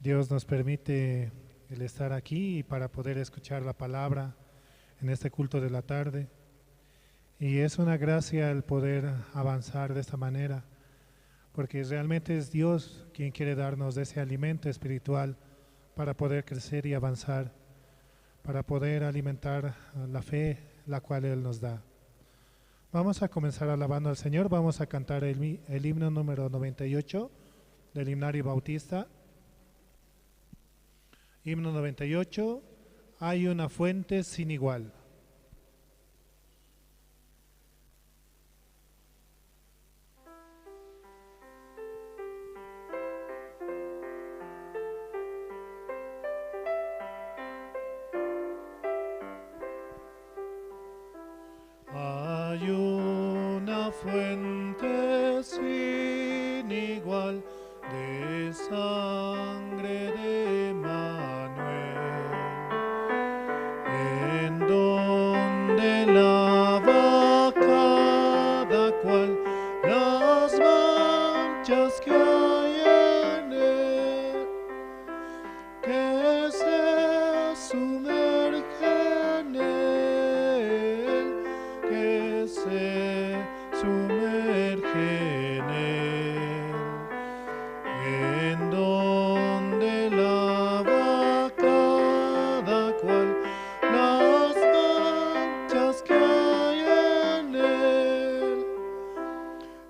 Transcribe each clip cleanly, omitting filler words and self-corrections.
Dios nos permite el estar aquí para poder escuchar la palabra en este culto de la tarde. Y es una gracia el poder avanzar de esta manera, porque realmente es Dios quien quiere darnos ese alimento espiritual para poder crecer y avanzar, para poder alimentar la fe, la cual Él nos da. Vamos a comenzar alabando al Señor. Vamos a cantar el himno número 98 del Himnario Bautista. Himno 98, hay una fuente sin igual. Hay una fuente sin igual de sangre de Manuel, en donde lava cada cual las manchas que hay en él, que se sumerge en él, que se sumerge en él, en donde lava cada cual las manchas que hay en él.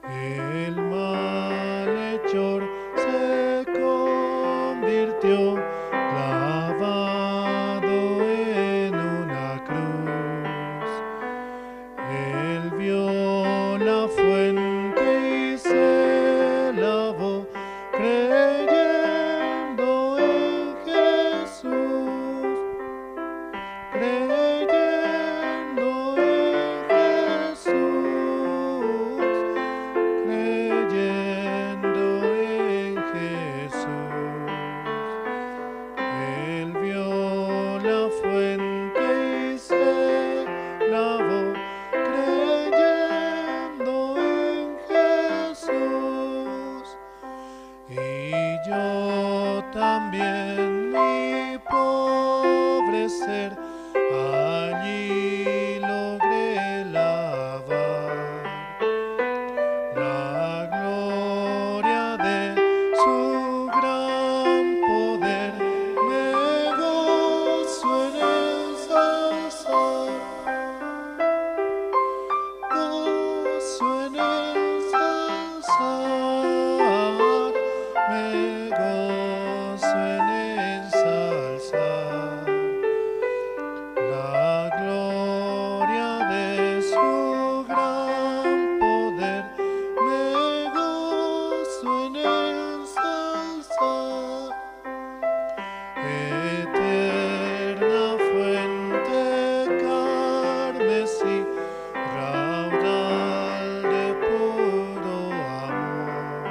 El malhechor se convirtió clavado en una cruz. Él vio la fuente y se lavó creyendo en Jesús, creyendo en Jesús, creyendo en Jesús. Él vio la fuente y se lavó creyendo en Jesús. Y yo también, mi pobre ser, allí logré lavar la gloria de su gran poder. Me gozo en ensalzar, gozo en ensalzar, me gozo en ensalzar la gloria de su gran poder. Me gozo en ensalzar, eterna fuente carmesí, raudal de puro amor,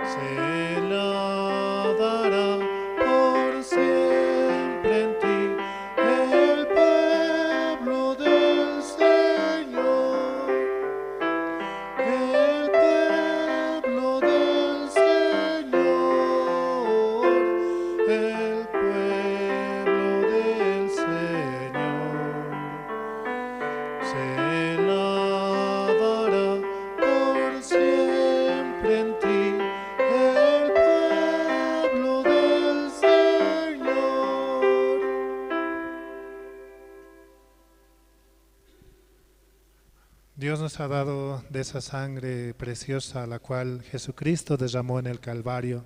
se lavará por siempre en ti el pueblo del Señor, el pueblo del Señor, el pueblo del Señor. Se lavará por siempre en ti el pueblo del Señor. Dios nos ha dado de esa sangre preciosa, la cual Jesucristo derramó en el Calvario,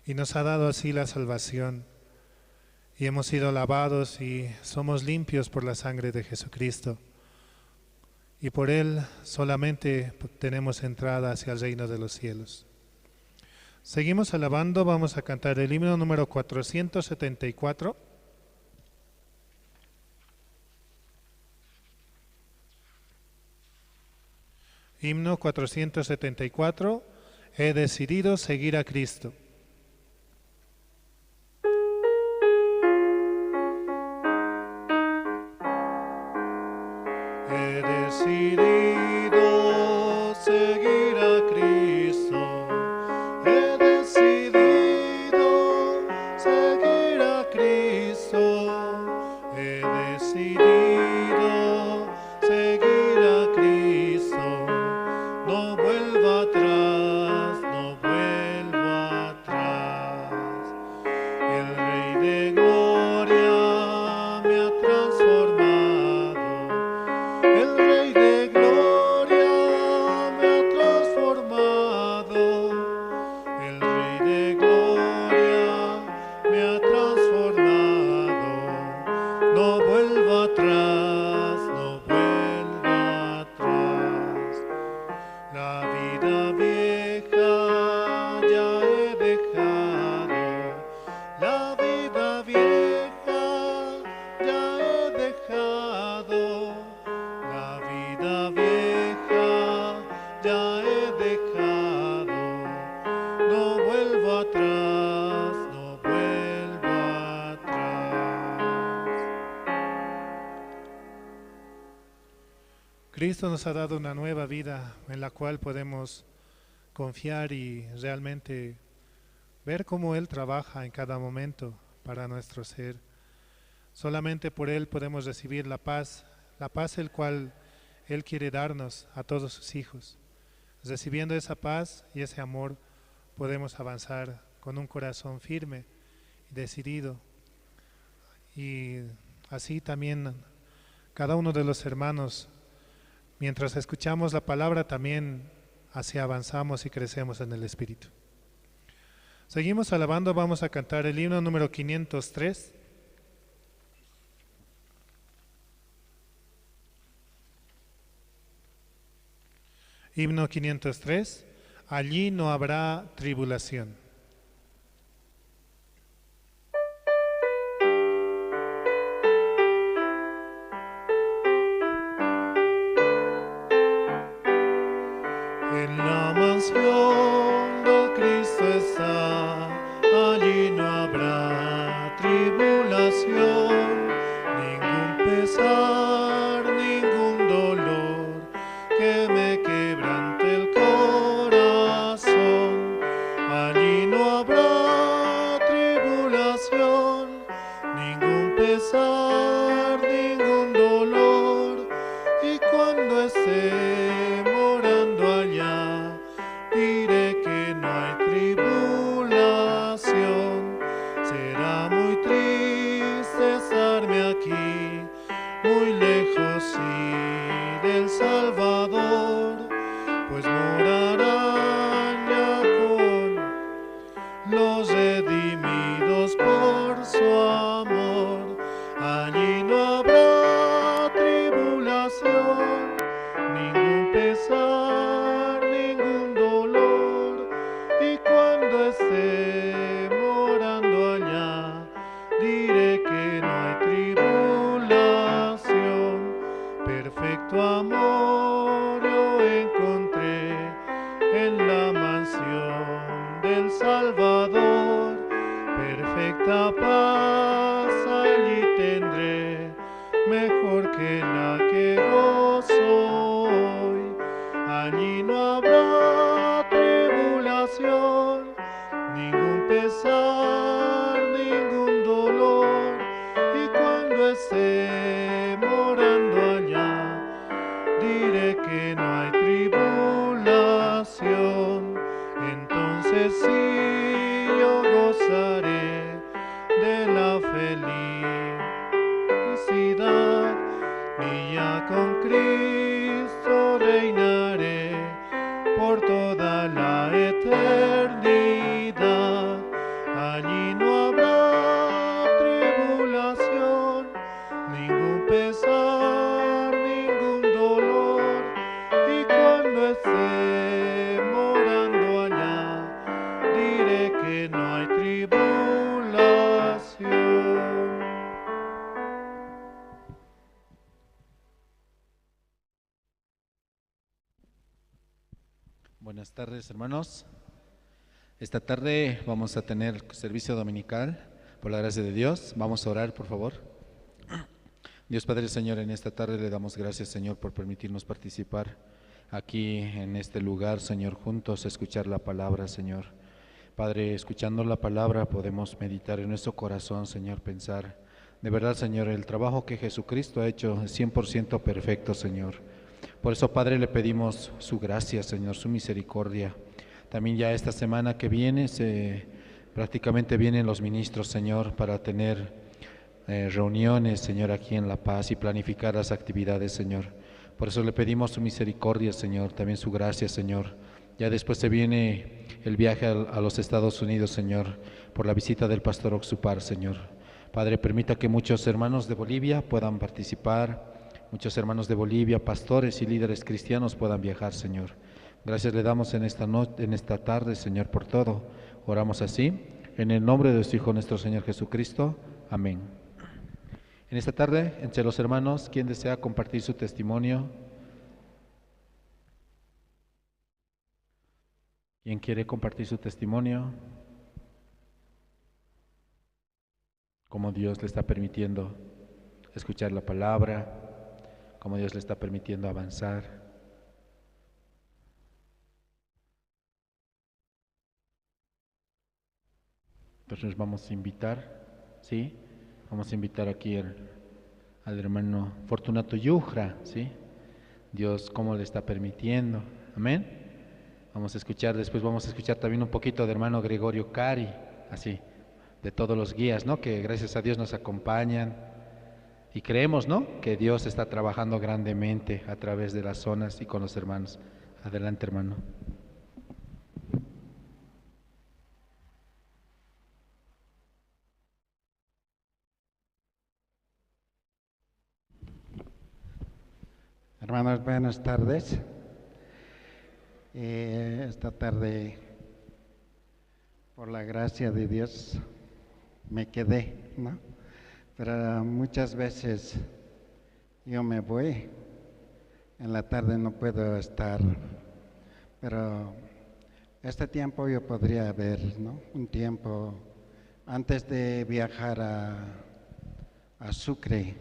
y nos ha dado así la salvación. Y hemos sido lavados y somos limpios por la sangre de Jesucristo. Y por Él solamente tenemos entrada hacia el reino de los cielos. Seguimos alabando, vamos a cantar el himno número 474. Himno 474, he decidido seguir a Cristo. He decidido seguir a Cristo, he decidido seguir a Cristo, he decidido seguir a Cristo, no vuelvo atrás, no vuelvo atrás. El Rey de Gloria me ha transformado, el Rey de Gloria me ha transformado, el Rey de Gloria me ha transformado, no vuelvo atrás, no vuelvo atrás. La vida vieja ya he dejado, la vida vieja ya he dejado, la vida vieja ya he dejado, no vuelvo atrás, no vuelvo atrás. Cristo nos ha dado una nueva vida en la cual podemos confiar y realmente ver cómo Él trabaja en cada momento para nuestro ser. Solamente por Él podemos recibir la paz el cual Él quiere darnos a todos sus hijos. Recibiendo esa paz y ese amor podemos avanzar con un corazón firme y decidido. Y así también cada uno de los hermanos, mientras escuchamos la palabra, también así avanzamos y crecemos en el Espíritu. Seguimos alabando, vamos a cantar el himno número 503. Himno 503, allí no habrá tribulación. En la mansión de Cristo está, allí no habrá tribulación, ningún pesar, ningún dolor que me quebrante el corazón. Allí no habrá tribulación, ningún pesar, ningún dolor, y cuando esté morando allá, diré que no hay tribulación. Será muy triste estarme aquí, muy lejos sí del Salvador, pues morarán ya con los redimidos por su amor. Allí no habrá tribulación, ningún pesar, ningún dolor, y cuando esté morando allá, diré que no hay tribulación. Perfecto amor yo encontré en la mansión del Salvador, perfecta paz allí tendré, mejor que la que gozo hoy. Allí no habrá tribulación, ningún pesar, ningún dolor, y cuando esté morando allá, diré que no hay tribulación. Entonces sí yo gozaré de la felicidad, y ya con Cristo reinaré por toda la eternidad. Allí no habrá tribulación, ningún pesar, ningún dolor, y cuando esté morando allá, diré que no hay tribulación. Buenas tardes, hermanos. Esta tarde vamos a tener servicio dominical, por la gracia de Dios. Vamos a orar, por favor. Dios Padre, Señor, en esta tarde le damos gracias, Señor, por permitirnos participar aquí en este lugar, Señor, juntos a escuchar la palabra, Señor. Padre, escuchando la palabra podemos meditar en nuestro corazón, Señor, pensar, de verdad, Señor, el trabajo que Jesucristo ha hecho es 100% perfecto, Señor. Por eso, Padre, le pedimos su gracia, Señor, su misericordia. También ya esta semana que viene, prácticamente vienen los ministros, Señor, para tener reuniones, Señor, aquí en La Paz y planificar las actividades, Señor. Por eso le pedimos su misericordia, Señor, también su gracia, Señor. Ya después se viene el viaje a los Estados Unidos, Señor, por la visita del pastor Oxupar, Señor. Padre, permita que muchos hermanos de Bolivia puedan participar, muchos hermanos de Bolivia, pastores y líderes cristianos puedan viajar, Señor. Gracias le damos en esta tarde, Señor, por todo. Oramos así, en el nombre de su Hijo nuestro Señor Jesucristo. Amén. En esta tarde, entre los hermanos, ¿quién desea compartir su testimonio? ¿Quién quiere compartir su testimonio? Cómo Dios le está permitiendo escuchar la palabra, cómo Dios le está permitiendo avanzar. Entonces vamos a invitar, ¿sí? Vamos a invitar aquí al hermano Fortunato Yujra, ¿sí? Dios cómo le está permitiendo, amén. Después vamos a escuchar también un poquito de hermano Gregorio Cari, así, de todos los guías, ¿no? Que gracias a Dios nos acompañan y creemos, ¿no? Que Dios está trabajando grandemente a través de las zonas y con los hermanos. Adelante, hermano. Hermanos, buenas tardes. Esta tarde, por la gracia de Dios, me quedé, ¿no? Pero muchas veces yo me voy, en la tarde no puedo estar, pero este tiempo yo podría ver, ¿no? Un tiempo antes de viajar a Sucre,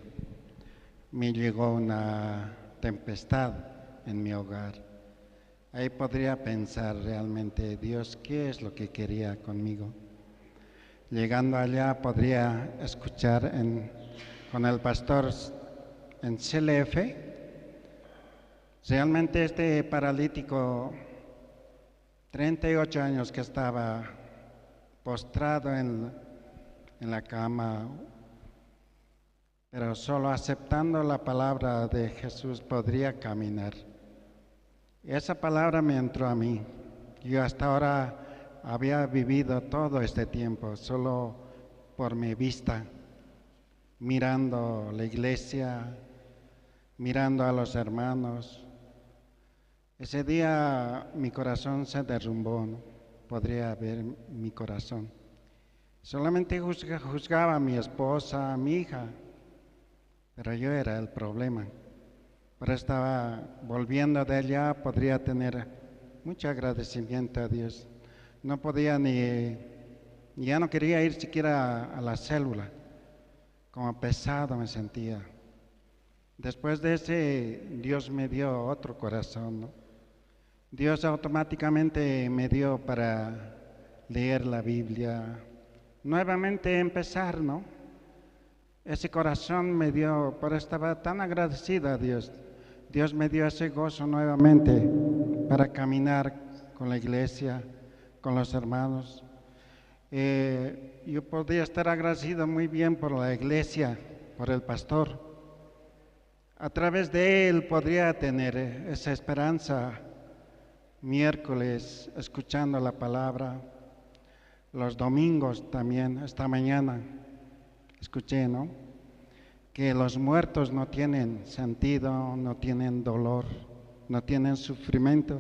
me llegó una tempestad en mi hogar. Ahí podría pensar realmente, Dios, ¿qué es lo que quería conmigo? Llegando allá podría escuchar con el pastor en CLF, realmente este paralítico, 38 años que estaba postrado en la cama, pero solo aceptando la palabra de Jesús podría caminar. Esa palabra me entró a mí. Yo hasta ahora había vivido todo este tiempo solo por mi vista, mirando la iglesia, mirando a los hermanos. Ese día mi corazón se derrumbó, ¿no? Podría ver mi corazón. Solamente juzgaba a mi esposa, a mi hija, pero yo era el problema. Pero estaba volviendo de allá, podría tener mucho agradecimiento a Dios. No podía ya no quería ir siquiera a la célula, como pesado me sentía. Después de ese, Dios me dio otro corazón, ¿no? Dios automáticamente me dio para leer la Biblia, nuevamente empezar, ¿no? Ese corazón me dio, pero estaba tan agradecida a Dios. Dios me dio ese gozo nuevamente para caminar con la iglesia, con los hermanos. Yo podría estar agradecido muy bien por la iglesia, por el pastor. A través de él podría tener esa esperanza. Miércoles escuchando la palabra, los domingos también, esta mañana escuché, ¿no? Que los muertos no tienen sentido, no tienen dolor, no tienen sufrimiento.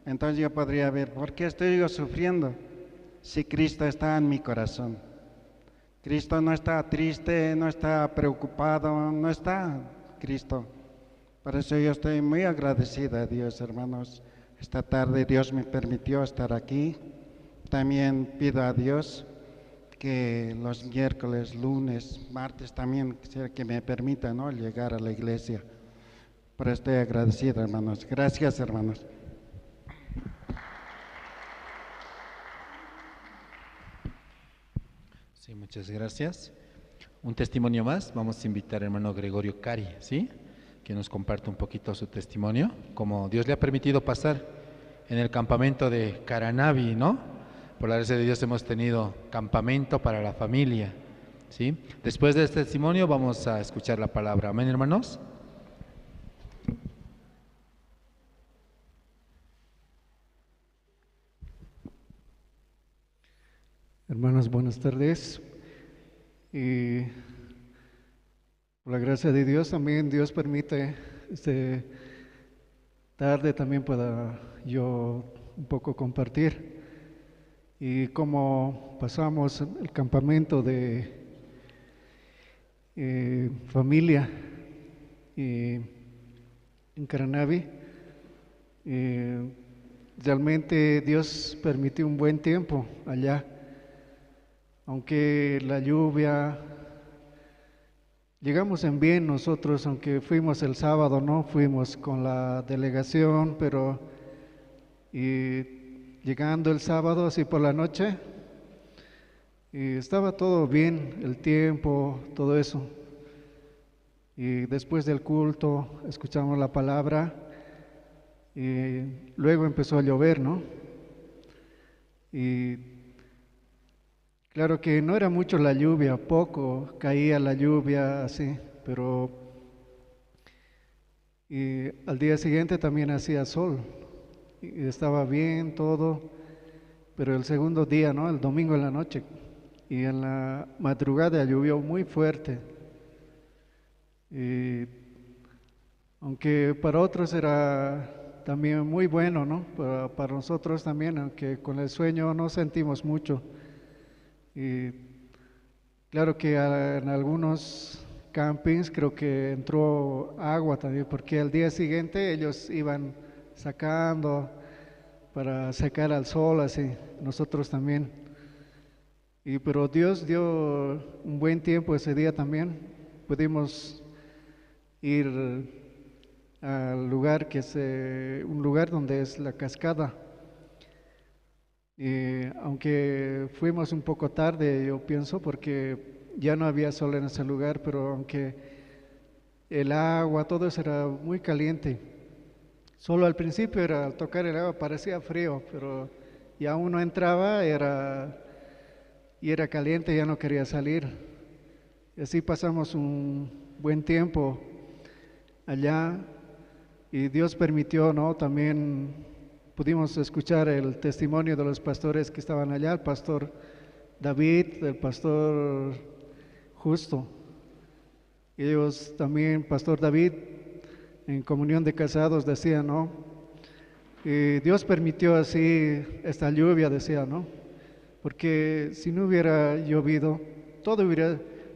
Entonces yo podría ver, ¿por qué estoy yo sufriendo si Cristo está en mi corazón? Cristo no está triste, no está preocupado, no está Cristo. Por eso yo estoy muy agradecida a Dios, hermanos. Esta tarde Dios me permitió estar aquí. También pido a Dios que los miércoles, lunes, martes también que me permita, ¿no?, llegar a la iglesia. Pero estoy agradecido, hermanos. Gracias, hermanos. Muchas gracias. Un testimonio más, vamos a invitar al hermano Gregorio Cari, ¿sí? Que nos comparte un poquito su testimonio, como Dios le ha permitido pasar en el campamento de Caranavi, ¿no? Por la gracia de Dios hemos tenido campamento para la familia, ¿sí? Después de este testimonio vamos a escuchar la palabra. Amén, hermanos. Hermanos, buenas tardes. Y por la gracia de Dios también Dios permite tarde también pueda yo un poco compartir. Y como pasamos el campamento de familia en Caranavi, realmente Dios permitió un buen tiempo allá. Aunque la lluvia, llegamos en bien nosotros, aunque fuimos el sábado, no fuimos con la delegación, pero llegando el sábado, así por la noche, estaba todo bien, el tiempo, todo eso. Y después del culto, escuchamos la palabra, y luego empezó a llover, ¿no? Y claro que no era mucho la lluvia, poco caía la lluvia así, pero al día siguiente también hacía sol y estaba bien todo, pero el segundo día, ¿no? El domingo en la noche y en la madrugada llovió muy fuerte. Y aunque para otros era también muy bueno, ¿no? Para nosotros también, aunque con el sueño no sentimos mucho. Y claro que en algunos campings creo que entró agua también, porque al día siguiente ellos iban sacando para secar al sol, así, nosotros también. Pero Dios dio un buen tiempo ese día también. Pudimos ir al lugar un lugar donde es la cascada. Aunque fuimos un poco tarde, yo pienso, porque ya no había sol en ese lugar, pero aunque el agua, todo eso era muy caliente. Solo al principio al tocar el agua parecía frío, pero ya uno entraba y era caliente, ya no quería salir. Y así pasamos un buen tiempo allá y Dios permitió, ¿no? También pudimos escuchar el testimonio de los pastores que estaban allá, el pastor David, el pastor Justo. Ellos también, pastor David, en comunión de casados decía, ¿no? Dios permitió así esta lluvia, decía, ¿no? Porque si no hubiera llovido, todo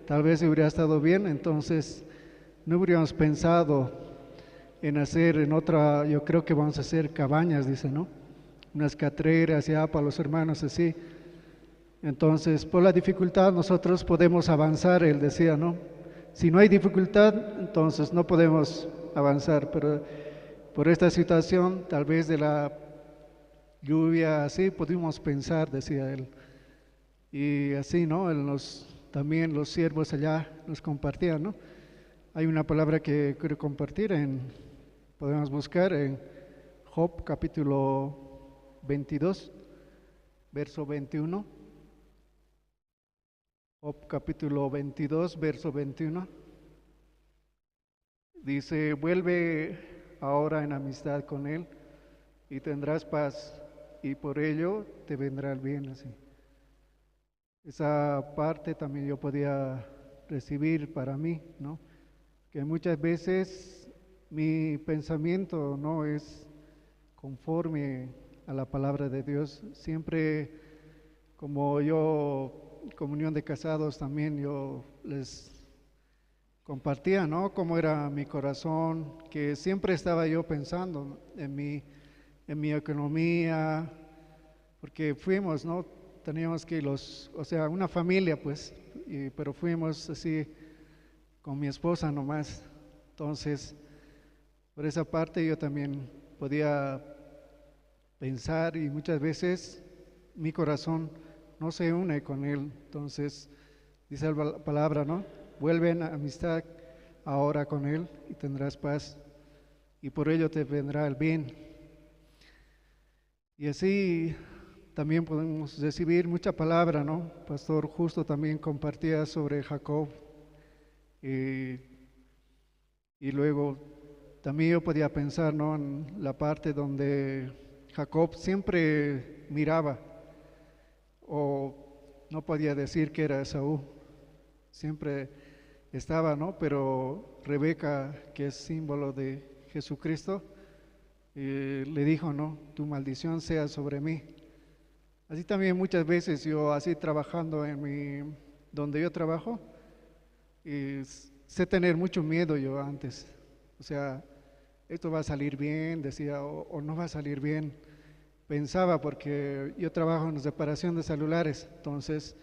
tal vez hubiera estado bien, entonces no hubiéramos pensado en hacer yo creo que vamos a hacer cabañas, dice, ¿no? Unas catreras ya para los hermanos así. Entonces, por la dificultad nosotros podemos avanzar, él decía, ¿no? Si no hay dificultad, entonces no podemos avanzar, pero por esta situación, tal vez de la lluvia así, pudimos pensar, decía él. Y así, ¿no? También los siervos allá nos compartían, ¿no? Hay una palabra que quiero compartir, podemos buscar en Job capítulo 22, verso 21. Job capítulo 22, verso 21. Dice, vuelve ahora en amistad con él y tendrás paz y por ello te vendrá el bien. Así. Esa parte también yo podía recibir para mí, ¿no? Que muchas veces mi pensamiento no es conforme a la palabra de Dios. Siempre, como yo, comunión de casados también, yo les compartía, ¿no? Cómo era mi corazón, que siempre estaba yo pensando en mi economía, porque fuimos, ¿no? Teníamos que una familia, pues, pero fuimos así con mi esposa nomás. Entonces, por esa parte yo también podía pensar y muchas veces mi corazón no se une con él. Entonces, Dice la palabra, ¿no? Vuelve en amistad ahora con Él y tendrás paz, y por ello te vendrá el bien. Y así también podemos recibir mucha palabra, ¿no? Pastor Justo también compartía sobre Jacob, y luego también yo podía pensar, ¿no?, en la parte donde Jacob siempre miraba, o no podía decir que era Esaú, siempre estaba, ¿no? Pero Rebeca, que es símbolo de Jesucristo, le dijo, ¿no? Tu maldición sea sobre mí. Así también muchas veces yo, así trabajando donde yo trabajo, sé tener mucho miedo yo antes. O sea, esto va a salir bien, decía, o no va a salir bien. Pensaba, porque yo trabajo en reparación de celulares, entonces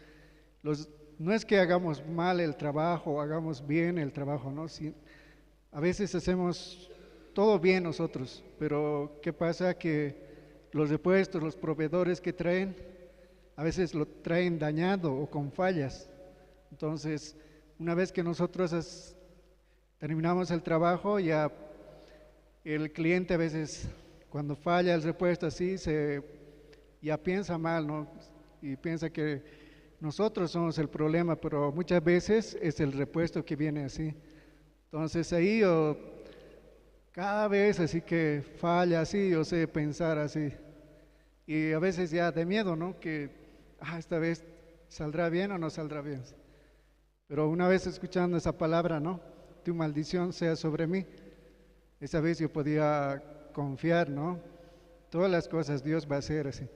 no es que hagamos mal el trabajo, hagamos bien el trabajo, ¿no? A veces hacemos todo bien nosotros, pero ¿qué pasa? Que los repuestos, los proveedores que traen, a veces lo traen dañado o con fallas. Entonces, una vez que nosotros terminamos el trabajo, ya el cliente a veces, cuando falla el repuesto así, ya piensa mal, ¿no? Y piensa que nosotros somos el problema, pero muchas veces es el repuesto que viene así. Entonces ahí yo, cada vez así que falla así, yo sé pensar así. Y a veces ya de miedo, ¿no? Que esta vez saldrá bien o no saldrá bien. Pero una vez escuchando esa palabra, ¿no? Tu maldición sea sobre mí. Esa vez yo podía confiar, ¿no? Todas las cosas Dios va a hacer así.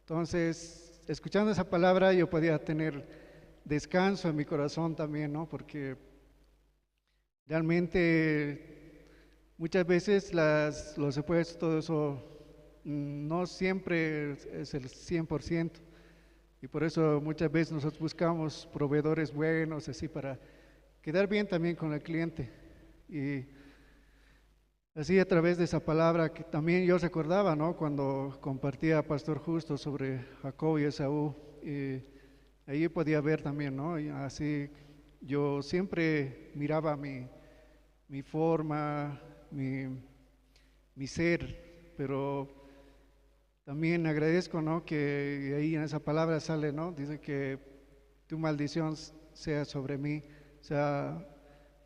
Entonces, escuchando esa palabra yo podía tener descanso en mi corazón también, ¿no? Porque realmente muchas veces los repuestos, todo eso, no siempre es el 100%. Y por eso muchas veces nosotros buscamos proveedores buenos, así para quedar bien también con el cliente. Y así a través de esa palabra que también yo recordaba, ¿no? Cuando compartía Pastor Justo sobre Jacob y Esaú, ahí podía ver también, ¿no? Y así yo siempre miraba mi forma, mi ser, pero también agradezco, ¿no? Que ahí en esa palabra sale, ¿no? Dice que tu maldición sea sobre mí. O sea,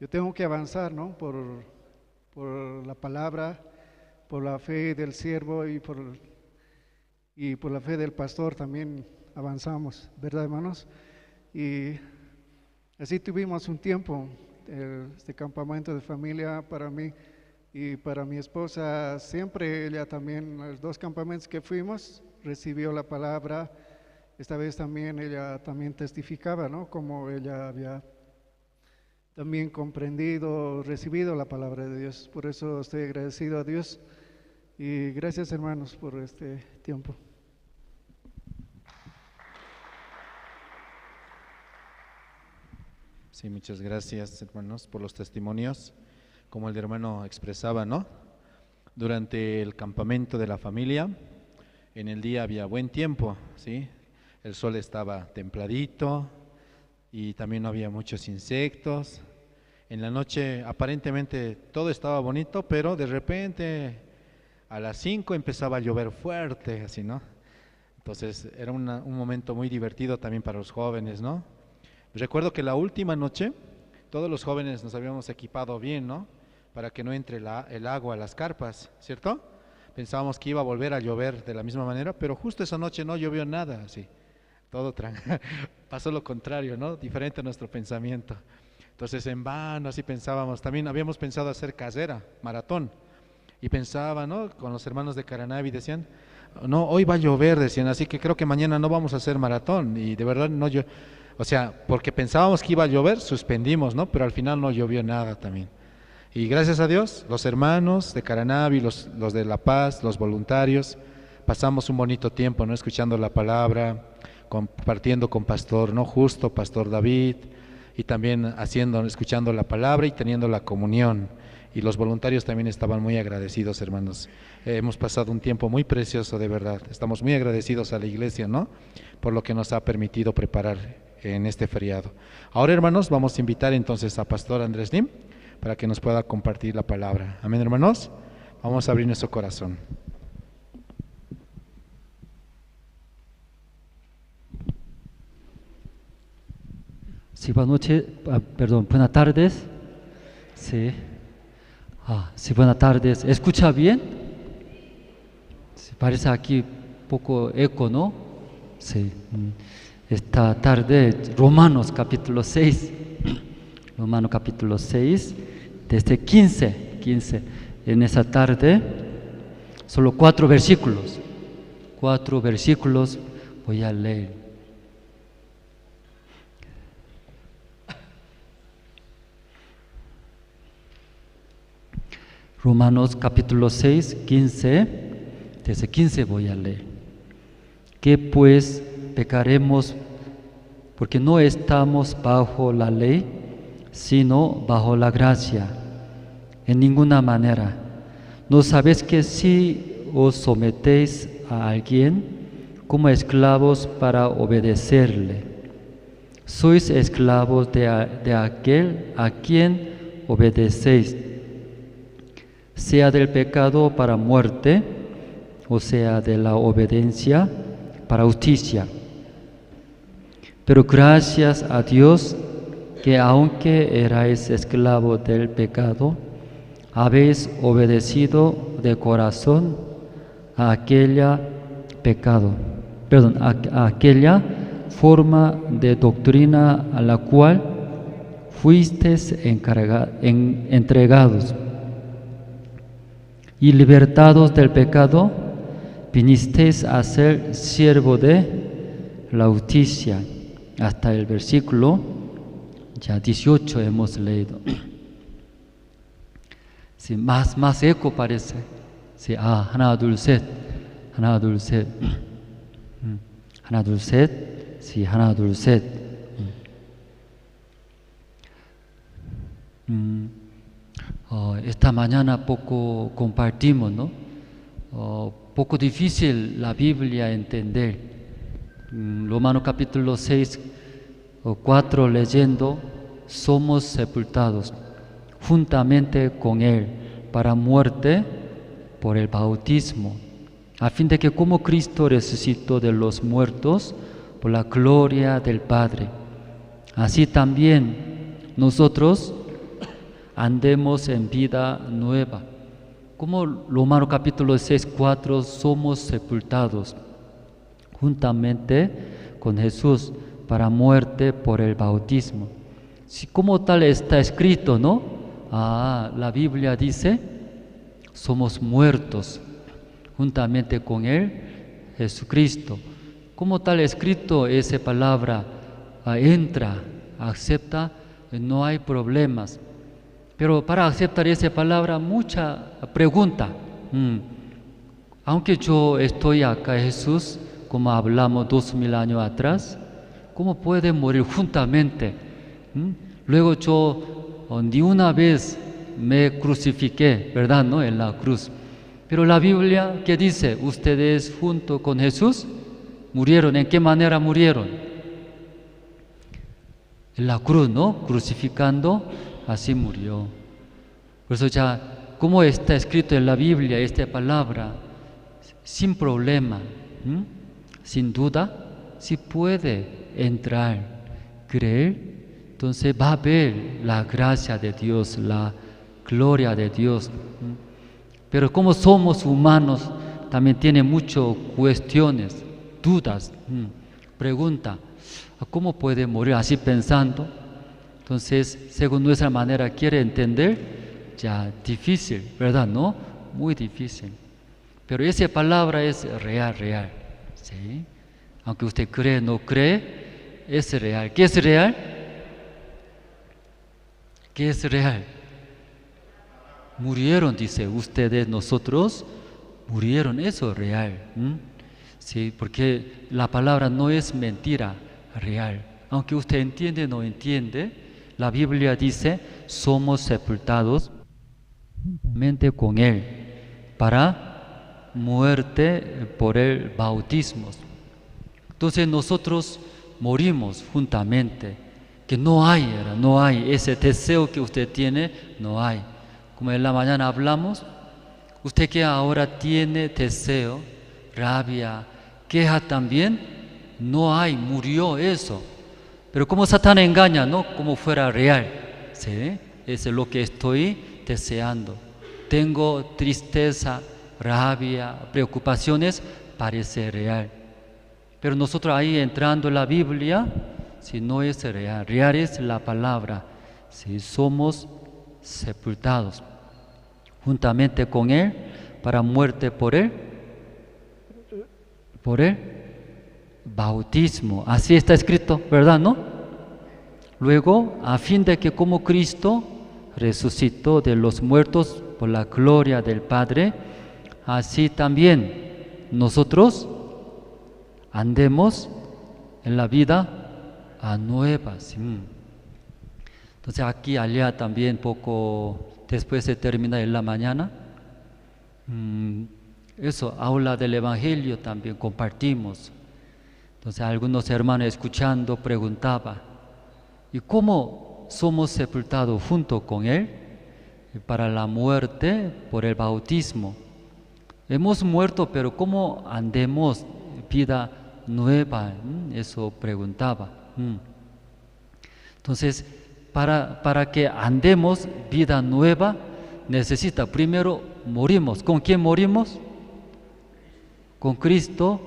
yo tengo que avanzar, ¿no? Por la palabra, por la fe del siervo y por la fe del pastor también avanzamos, ¿verdad, hermanos? Y así tuvimos un tiempo, este campamento de familia para mí y para mi esposa. Siempre ella también, los 2 campamentos que fuimos, recibió la palabra. Esta vez también ella también testificaba, ¿no? Como ella había también comprendido, recibido la palabra de Dios. Por eso estoy agradecido a Dios y gracias, hermanos, por este tiempo. Sí, muchas gracias, hermanos, por los testimonios, como el hermano expresaba, ¿no? Durante el campamento de la familia, en el día había buen tiempo, ¿sí? El sol estaba templadito y también no había muchos insectos. En la noche aparentemente todo estaba bonito, pero de repente a las 5 empezaba a llover fuerte, así, ¿no? Entonces era un momento muy divertido también para los jóvenes, ¿no? Recuerdo que la última noche todos los jóvenes nos habíamos equipado bien, ¿no? Para que no entre el agua a las carpas, ¿cierto? Pensábamos que iba a volver a llover de la misma manera, pero justo esa noche no llovió nada, así, todo pasó lo contrario, ¿no? Diferente a nuestro pensamiento. Entonces en vano así pensábamos, también habíamos pensado hacer carrera, maratón, y pensaba, ¿no? Con los hermanos de Caranavi decían, no, hoy va a llover, decían, así que creo que mañana no vamos a hacer maratón, y de verdad no llovió, o sea, porque pensábamos que iba a llover, suspendimos, ¿no? Pero al final no llovió nada también. Y gracias a Dios, los hermanos de Caranavi, los de La Paz, los voluntarios, pasamos un bonito tiempo, ¿no? Escuchando la palabra, compartiendo con Pastor, ¿no? Justo, Pastor David, y también escuchando la palabra y teniendo la comunión. Y los voluntarios también estaban muy agradecidos, hermanos. Hemos pasado un tiempo muy precioso, de verdad. Estamos muy agradecidos a la iglesia, ¿no? Por lo que nos ha permitido preparar en este feriado. Ahora, hermanos, vamos a invitar entonces a Pastor Andrés Lim para que nos pueda compartir la palabra. Amén, hermanos. Vamos a abrir nuestro corazón. Sí, buenas tardes. Sí. Sí, buenas tardes. ¿Escucha bien? Sí, parece aquí un poco eco, ¿no? Sí. Esta tarde, Romanos capítulo 6. Romanos capítulo 6, desde 15. En esa tarde, solo 4 versículos. 4 versículos voy a leer. Romanos capítulo 6, 15, desde 15 voy a leer. ¿Qué pues pecaremos? Porque no estamos bajo la ley, sino bajo la gracia. En ninguna manera. ¿No sabéis que si os sometéis a alguien como esclavos para obedecerle, sois esclavos de aquel a quien obedecéis, sea del pecado para muerte, o sea de la obediencia para justicia? Pero gracias a Dios que aunque erais esclavos del pecado, habéis obedecido de corazón a aquella forma de doctrina a la cual fuisteis entregados, y libertados del pecado, vinisteis a ser siervo de la justicia. Hasta el versículo ya 18 hemos leído. Sí, más eco parece. Sí, 하나 둘 셋. 하나 둘 셋. 하나 둘 셋. Sí, 하나 둘 셋. Esta mañana poco compartimos, ¿no? Poco difícil la Biblia entender. Romanos capítulo 6 o 4 leyendo, somos sepultados juntamente con Él para muerte por el bautismo, a fin de que como Cristo resucitó de los muertos por la gloria del Padre, así también nosotros andemos en vida nueva. Como Romanos capítulo 6, 4, somos sepultados juntamente con Jesús para muerte por el bautismo. Si como tal está escrito, ¿no? La Biblia dice, somos muertos juntamente con Él, Jesucristo. Como tal escrito esa palabra, entra, acepta, no hay problemas. Pero para aceptar esa palabra, mucha pregunta. Aunque yo estoy acá, Jesús, como hablamos 2000 años atrás, ¿cómo puede morir juntamente? Luego yo ni una vez me crucifiqué, ¿verdad? ¿No? En la cruz. Pero la Biblia, ¿qué dice? Ustedes junto con Jesús murieron. ¿En qué manera murieron? En la cruz, ¿no? Crucificando, así murió. Por eso ya, como está escrito en la Biblia esta palabra, sin problema, sin duda, si puede entrar, creer, entonces va a ver la gracia de Dios, la gloria de Dios. Pero como somos humanos, también tiene muchas cuestiones, dudas, pregunta, ¿cómo puede morir así pensando? Entonces, según nuestra manera quiere entender, ya difícil, ¿verdad? ¿No? Muy difícil. Pero esa palabra es real, ¿sí? Aunque usted cree, no cree, es real. ¿Qué es real? ¿Qué es real? Murieron, dice, ustedes, nosotros, murieron, eso es real. Sí, porque la palabra no es mentira, real. Aunque usted entiende o no entiende, la Biblia dice, somos sepultados juntamente con Él para muerte por el bautismo. Entonces nosotros morimos juntamente, que no hay ese deseo que usted tiene, no hay. Como en la mañana hablamos, usted que ahora tiene deseo, rabia, queja también, no hay, murió eso. Pero como Satán engaña, ¿no? Como fuera real, ¿sí? Eso es lo que estoy deseando. Tengo tristeza, rabia, preocupaciones, parece real. Pero nosotros ahí entrando en la Biblia, si no es real, real es la palabra. Si somos sepultados juntamente con Él para muerte por Él, bautismo. Así está escrito, ¿verdad, no? Luego, a fin de que como Cristo resucitó de los muertos por la gloria del Padre, así también nosotros andemos en la vida nueva. ¿Sí? Entonces aquí, allá también poco después se termina en la mañana. Eso, habla del Evangelio también compartimos. Entonces algunos hermanos escuchando preguntaban, ¿y cómo somos sepultados junto con Él para la muerte por el bautismo? Hemos muerto, pero ¿cómo andemos vida nueva? Eso preguntaba. Entonces, para que andemos vida nueva, necesita primero morimos. ¿Con quién morimos? Con Cristo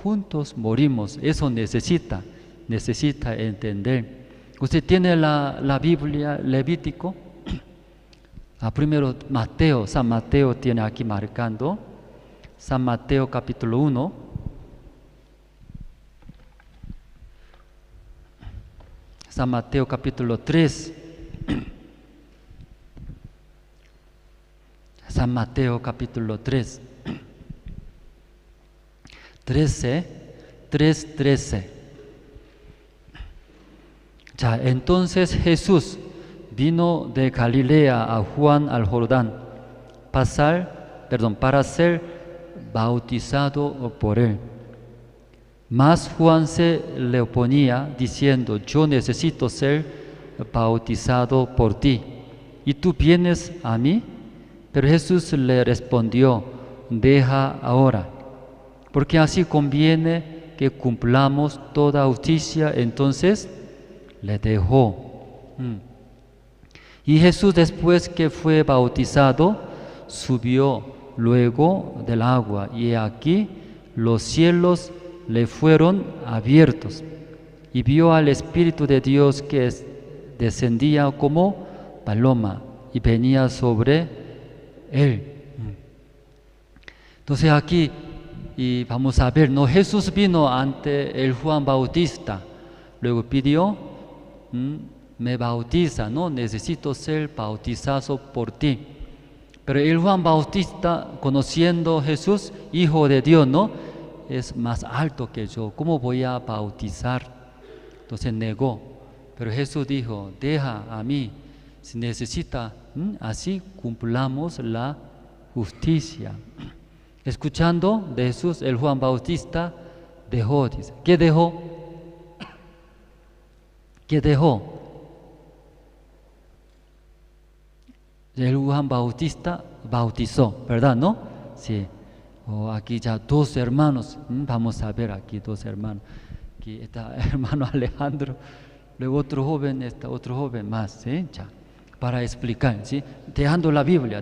juntos morimos. Eso necesita entender. Usted tiene la Biblia, Levítico. Primero Mateo, San Mateo tiene aquí marcando. San Mateo capítulo 1. San Mateo capítulo 3. San Mateo capítulo 3. 3:13. Ya, entonces Jesús vino de Galilea a Juan al Jordán para ser bautizado por él. Mas Juan se le oponía diciendo: yo necesito ser bautizado por ti, ¿y tú vienes a mí? Pero Jesús le respondió: deja ahora, porque así conviene que cumplamos toda justicia. Entonces le dejó. Y Jesús, después que fue bautizado, subió luego del agua, y aquí los cielos le fueron abiertos, y vio al Espíritu de Dios que descendía como paloma y venía sobre él. Entonces aquí y vamos a ver, ¿no? Jesús vino ante el Juan Bautista, luego pidió, me bautiza, ¿no? Necesito ser bautizado por ti. Pero el Juan Bautista, conociendo a Jesús, Hijo de Dios, ¿no? Es más alto que yo, ¿cómo voy a bautizar? Entonces negó. Pero Jesús dijo: deja a mí, si necesita, así cumplamos la justicia. Escuchando de Jesús, el Juan Bautista dejó, dice. ¿Qué dejó? ¿Qué dejó? El Juan Bautista bautizó, ¿verdad, no? Sí. Aquí ya dos hermanos, vamos a ver aquí dos hermanos. Aquí está hermano Alejandro, luego otro joven más, ¿sí? Ya, para explicar, ¿sí? Dejando la Biblia.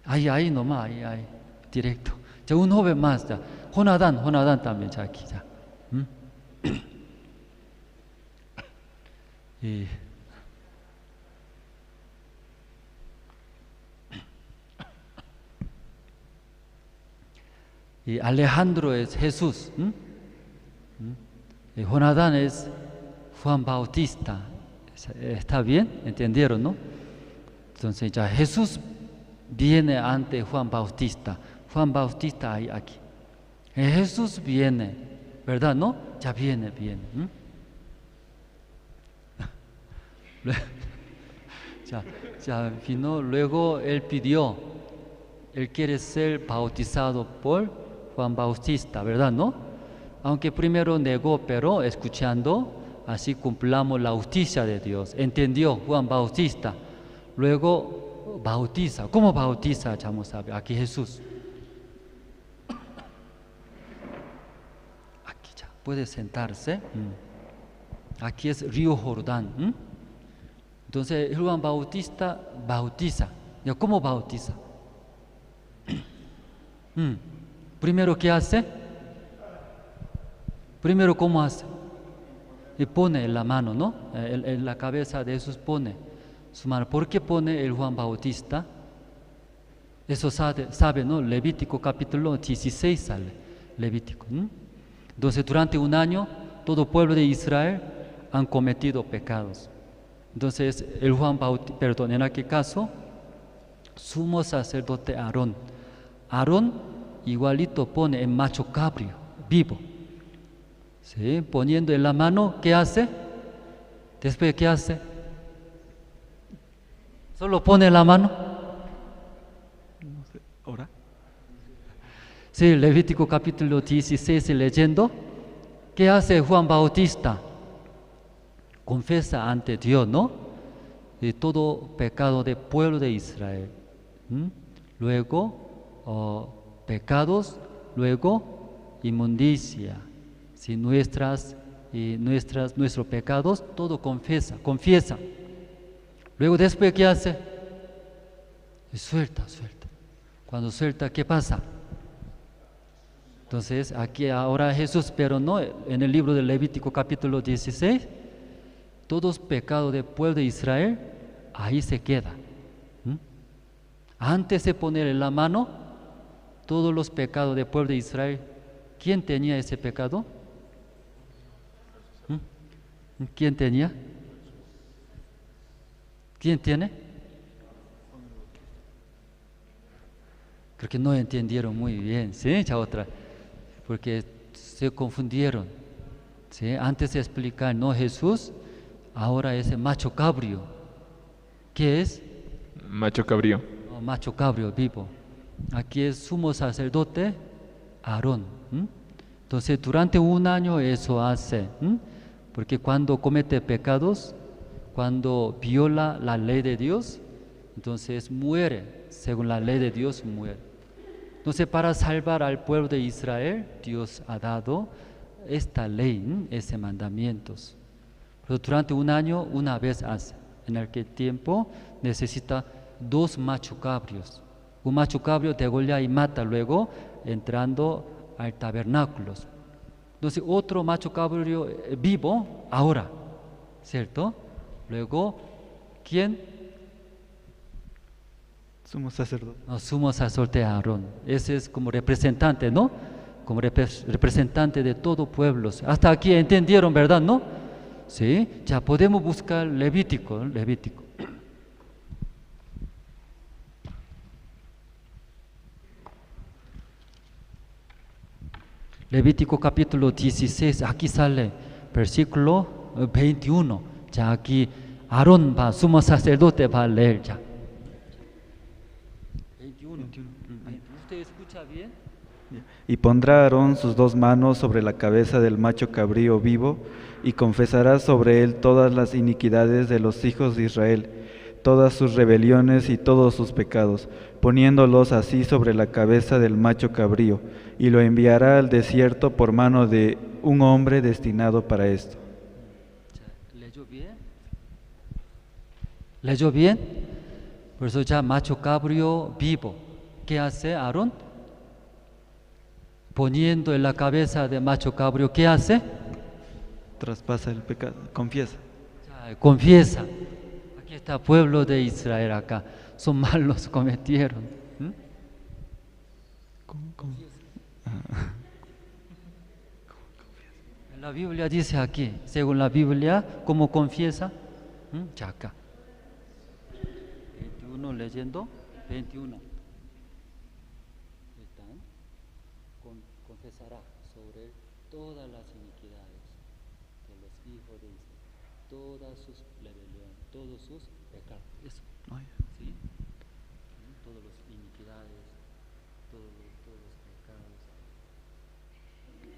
Ahí nomás, ahí, directo. Ya, un joven más, ya. Jonadán también, ya aquí, ya. Y Alejandro es Jesús, y Jonadán es Juan Bautista. ¿Está bien? ¿Entendieron, no? Entonces ya Jesús viene ante Juan Bautista. Juan Bautista hay aquí. Jesús viene, ¿verdad, no? Ya viene. Ya vino, luego él pidió, él quiere ser bautizado por Juan Bautista, ¿verdad? ¿No? Aunque primero negó, pero escuchando, así cumplamos la justicia de Dios. Entendió Juan Bautista. Luego bautiza. ¿Cómo bautiza? Vamos a ver. Aquí Jesús. Aquí ya. Puede sentarse. Aquí es río Jordán. Entonces Juan Bautista bautiza. ¿Cómo bautiza? Primero, ¿qué hace? Primero, ¿cómo hace? Y pone en la mano, ¿no? En la cabeza de Jesús pone su mano. ¿Por qué pone el Juan Bautista? Eso sabe, ¿no? Levítico capítulo 16 sale, Levítico. Entonces, durante un año, todo pueblo de Israel han cometido pecados. Entonces, el Juan Bautista, perdón, en aquel caso, sumo sacerdote Aarón. Aarón igualito pone en macho cabrio, vivo. ¿Sí? Poniendo en la mano, ¿qué hace? Después, ¿qué hace? Solo pone la mano. No sé, ¿ahora? Sí, Levítico capítulo 16 leyendo. ¿Qué hace Juan Bautista? Confiesa ante Dios, ¿no? De todo pecado del pueblo de Israel. Luego, pecados, luego inmundicia. Si nuestros pecados, todo confiesa. Luego después, ¿qué hace? Suelta. Cuando suelta, ¿qué pasa? Entonces, aquí ahora Jesús, pero no, en el libro de Levítico capítulo 16, todos los pecados del pueblo de Israel, ahí se queda. Antes de poner en la mano todos los pecados del pueblo de Israel, ¿quién tenía ese pecado? ¿Quién tenía? ¿Quién tiene? Creo que no entendieron muy bien, ¿sí? Ya otra, porque se confundieron, ¿sí? Antes de explicar, no Jesús, ahora es el macho cabrio. ¿Qué es? Macho cabrío. No, macho cabrio vivo. Aquí es sumo sacerdote Aarón. Entonces, durante un año eso hace. Porque cuando comete pecados, cuando viola la ley de Dios, entonces muere, según la ley de Dios muere. Entonces, para salvar al pueblo de Israel, Dios ha dado esta ley, ese mandamientos. Pero durante un año, una vez hace. En aquel tiempo necesita 2 macho cabrios. Un macho cabrio degolla y mata luego, entrando al tabernáculo. Entonces, otro macho cabrio vivo, ahora, ¿cierto? Luego, ¿quién? Sumo sacerdote. No, sumo sacerdote Aarón. Ese es como representante, ¿no? Como representante de todo pueblo. Hasta aquí entendieron, ¿verdad? ¿No? Sí, ya podemos buscar Levítico. Levítico capítulo 16, aquí sale versículo 21. Ya aquí Aarón va, sumo sacerdote va a leer ya. 21. ¿Usted escucha bien? Y pondrá Aarón sus 2 manos sobre la cabeza del macho cabrío vivo, y confesará sobre él todas las iniquidades de los hijos de Israel, todas sus rebeliones y todos sus pecados, poniéndolos así sobre la cabeza del macho cabrío, y lo enviará al desierto por mano de un hombre destinado para esto. ¿Leyó bien? ¿Leyó bien? Por eso ya macho cabrío vivo. ¿Qué hace Aarón? Poniendo en la cabeza de macho cabrío, ¿qué hace? Traspasa el pecado, confiesa. Confiesa. Aquí está pueblo de Israel acá. Son malos, cometieron. ¿Cómo? En la Biblia dice aquí, según la Biblia, ¿cómo confiesa? Ya acá. 21 leyendo, 21. Confesará sobre él todas las iniquidades de los hijos de Israel, todas sus rebeliones, todos sus pecados. Eso. ¿Sí? Todas las iniquidades, todos los pecados.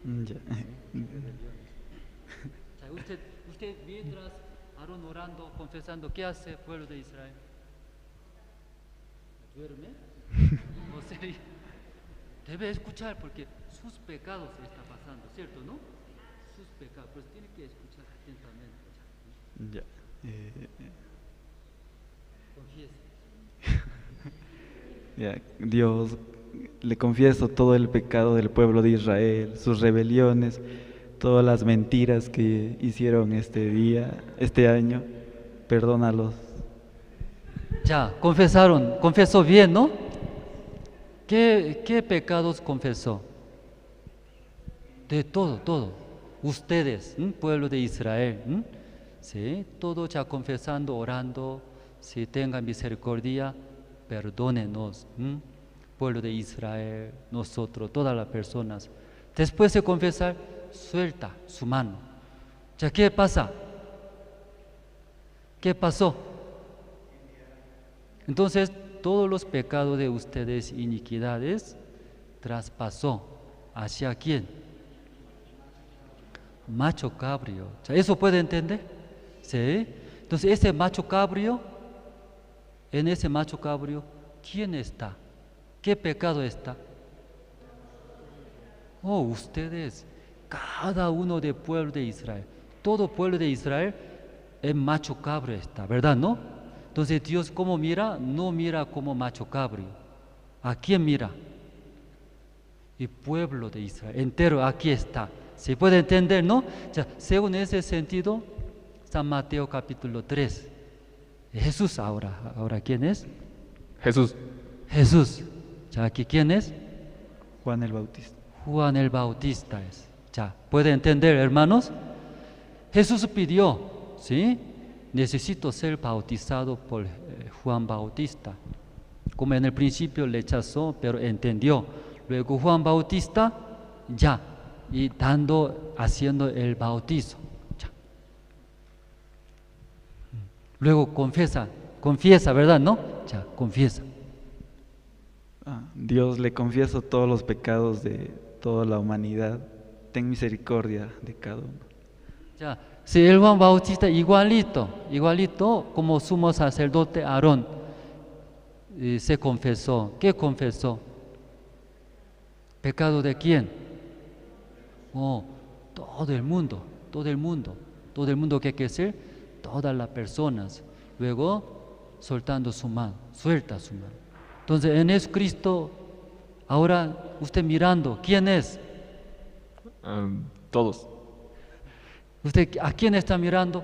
Ya. Usted mientras Aarón orando, confesando, ¿qué hace el pueblo de Israel? ¿Duerme? ¿O sería? Debe escuchar porque sus pecados se están pasando, ¿cierto, no? Sus pecados, pues tiene que escuchar atentamente. Ya. Confiesa. Ya, Dios, le confieso todo el pecado del pueblo de Israel, sus rebeliones, todas las mentiras que hicieron este día, este año. Perdónalos. Ya, confesó bien, ¿no? ¿Qué pecados confesó? De todo. Ustedes, pueblo de Israel, ¿sí? Todo ya confesando, orando, si tengan misericordia, perdónenos, pueblo de Israel, nosotros, todas las personas. Después de confesar, suelta su mano. Ya, ¿qué pasa? ¿Qué pasó? Entonces, todos los pecados de ustedes, iniquidades, traspasó. ¿Hacia quién? Macho cabrío. ¿Eso puede entender? ¿Sí? Entonces, ese macho cabrío, en ese macho cabrío, ¿quién está? ¿Qué pecado está? Oh, ustedes, cada uno del pueblo de Israel, todo pueblo de Israel, en macho cabrío está, ¿verdad? ¿No? Entonces, Dios, ¿cómo mira? No mira como macho cabrío. ¿A quién mira? El pueblo de Israel entero, aquí está. ¿Se puede entender, no? Ya, según ese sentido, San Mateo capítulo 3. Jesús ahora ¿quién es? Jesús. Jesús. Ya, aquí ¿quién es? Juan el Bautista. Juan el Bautista es. Ya, ¿puede entender, hermanos? Jesús pidió, ¿sí? Necesito ser bautizado por Juan Bautista. Como en el principio rechazó, pero entendió. Luego Juan Bautista, ya, y haciendo el bautizo. Ya. Luego confiesa, ¿verdad? ¿No? Ya, confiesa. Dios, le confieso todos los pecados de toda la humanidad. Ten misericordia de cada uno. Ya, si el Juan Bautista igualito como sumo sacerdote Aarón, se confesó. ¿Qué confesó? ¿Pecado de quién? Oh, todo el mundo, ¿qué quiere decir? Todas las personas. Luego, suelta su mano. Entonces, en Jesucristo, ahora usted mirando, ¿quién es? Todos. ¿Usted a quién está mirando?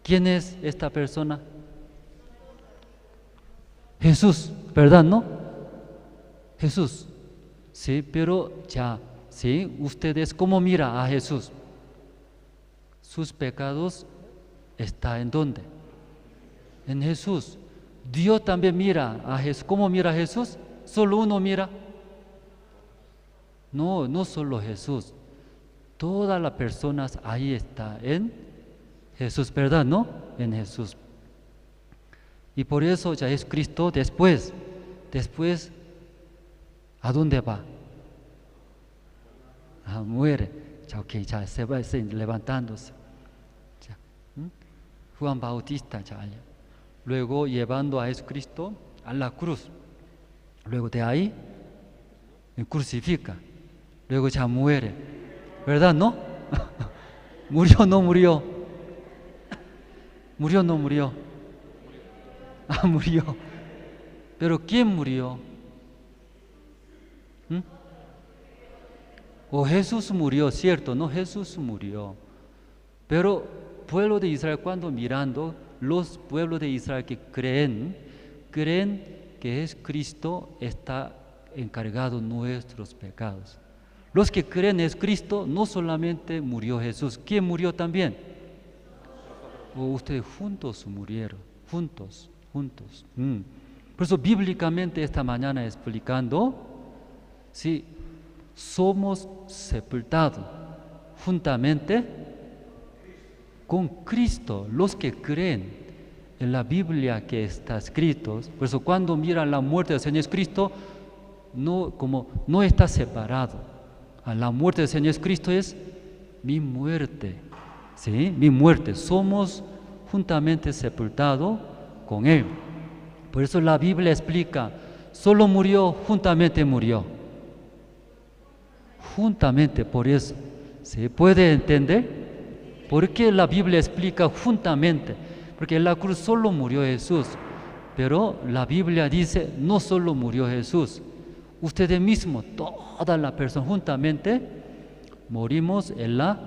¿Quién es esta persona? Jesús, ¿verdad, no? Jesús, sí, pero ya, sí, ustedes ¿cómo mira a Jesús? Sus pecados están ¿en dónde? En Jesús. Dios también mira a Jesús. ¿Cómo mira a Jesús? ¿Solo uno mira? No solo Jesús. Todas las personas ahí están en Jesús, ¿verdad? ¿No? En Jesús. Y por eso ya es Cristo después, ¿a dónde va? Muere. Ya, ya se va levantándose. Ya. Juan Bautista ya. Luego llevando a Jesucristo a la cruz. Luego de ahí, crucifica. Luego ya muere. ¿Verdad, no? ¿Murió no murió? ¿Murió no murió? Murió. ¿Pero quién murió? O Jesús murió, ¿cierto? No, Jesús murió. Pero pueblo de Israel, cuando mirando, los pueblos de Israel que creen que es Cristo está encargado de nuestros pecados. Los que creen es Cristo, no solamente murió Jesús, ¿quién murió también? O ustedes juntos murieron, juntos. Por eso bíblicamente esta mañana explicando, si somos sepultados juntamente con Cristo, los que creen en la Biblia que está escrito. Por eso cuando miran la muerte del Señor Cristo, no está separado. La muerte del Señor Jesucristo es mi muerte, ¿sí? Mi muerte. Somos juntamente sepultados con Él. Por eso la Biblia explica, solo murió, juntamente murió. Juntamente, por eso. ¿Se puede entender? ¿Por qué la Biblia explica juntamente? Porque en la cruz solo murió Jesús. Pero la Biblia dice, no solo murió Jesús. Ustedes mismos, toda la persona juntamente, morimos en la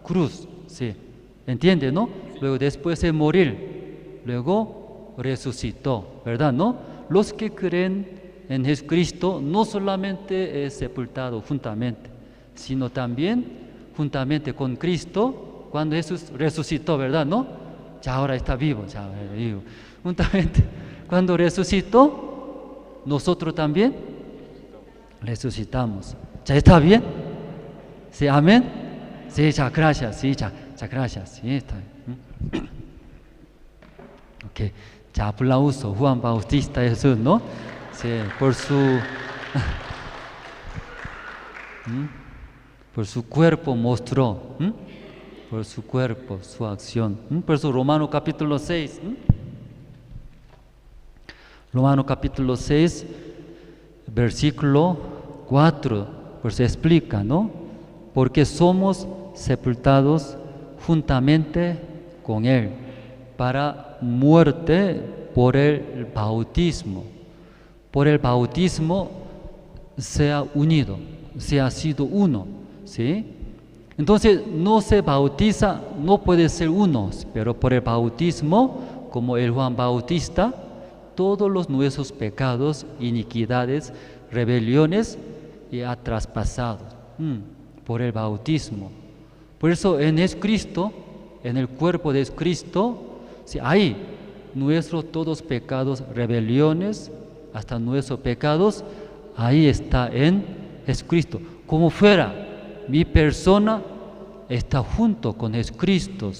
cruz. ¿Sí? ¿Entiende, no? Luego después de morir, luego resucitó, ¿verdad, no? Los que creen en Jesucristo no solamente es sepultado juntamente, sino también juntamente con Cristo, cuando Jesús resucitó, ¿verdad, no? Ya ahora está vivo, ya vivo. Juntamente, cuando resucitó, nosotros también resucitamos. ¿Ya está bien? ¿Sí, amén? Sí, ya, gracias, sí, ya gracias, sí, está bien. Ok, ya aplauso, Juan Bautista Jesús, ¿no? Sí, por su cuerpo mostró, por su cuerpo, su acción. Por eso Romanos capítulo 6, Romanos capítulo 6, versículo 4, pues se explica, ¿no? Porque somos sepultados juntamente con Él para muerte por el bautismo. Por el bautismo se ha unido, se ha sido uno, ¿sí? Entonces no se bautiza, no puede ser uno, pero por el bautismo, como el Juan Bautista, todos los nuestros pecados, iniquidades, rebeliones ha traspasado por el bautismo. Por eso en Jesucristo, en el cuerpo de Cristo, sí, ahí nuestros todos pecados, rebeliones, hasta nuestros pecados, ahí está en Jesucristo. Como fuera, mi persona está junto con Jesucristo.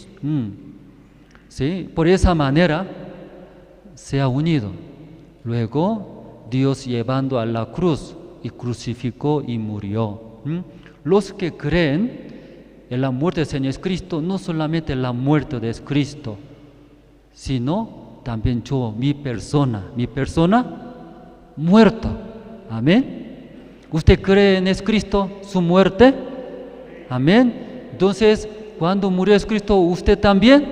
¿Sí? Por esa manera se ha unido. Luego Dios llevando a la cruz y crucificó y murió. Los que creen en la muerte del Señor Jesucristo, no solamente la muerte de Cristo, sino también yo, mi persona muerto. Amén. ¿Usted cree en Jesucristo, su muerte? Amén. Entonces, cuando murió Jesucristo, usted también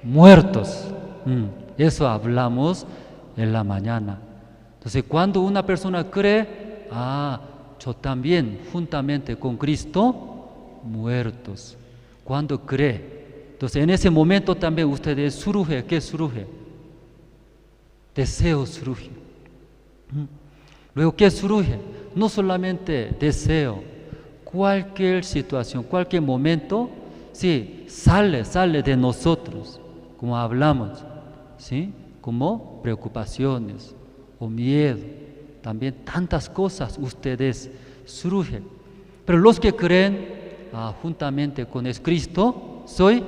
muertos. Eso hablamos en la mañana. Entonces, cuando una persona cree, yo también, juntamente con Cristo, muertos. Cuando cree, entonces en ese momento también ustedes surge. ¿Qué surge? Deseo surge. Luego, ¿qué surge? No solamente deseo, cualquier situación, cualquier momento, sí, sale de nosotros, como hablamos, ¿sí? Como preocupaciones o miedo, también tantas cosas ustedes surgen. Pero los que creen juntamente con Cristo, soy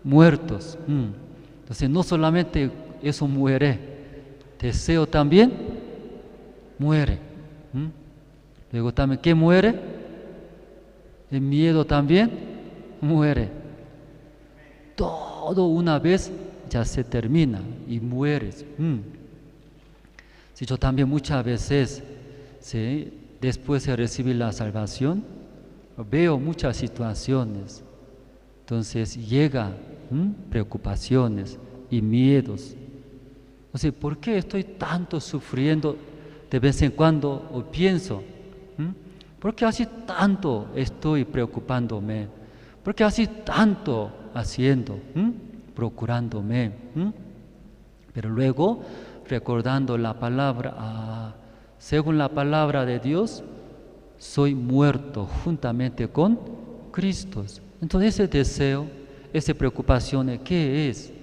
muertos. Entonces no solamente eso muere, deseo también muere. Luego también, ¿qué muere? El miedo también muere. Todo una vez ya se termina y mueres. Si yo también muchas veces, ¿sí? Después de recibir la salvación, veo muchas situaciones. Entonces llega preocupaciones y miedos. O sea, ¿por qué estoy tanto sufriendo de vez en cuando? O pienso, ¿por qué así tanto estoy preocupándome? ¿Por qué así tanto haciendo, procurándome? Pero luego, recordando la palabra, según la palabra de Dios, soy muerto juntamente con Cristo. Entonces ese deseo, esa preocupación, ¿qué es?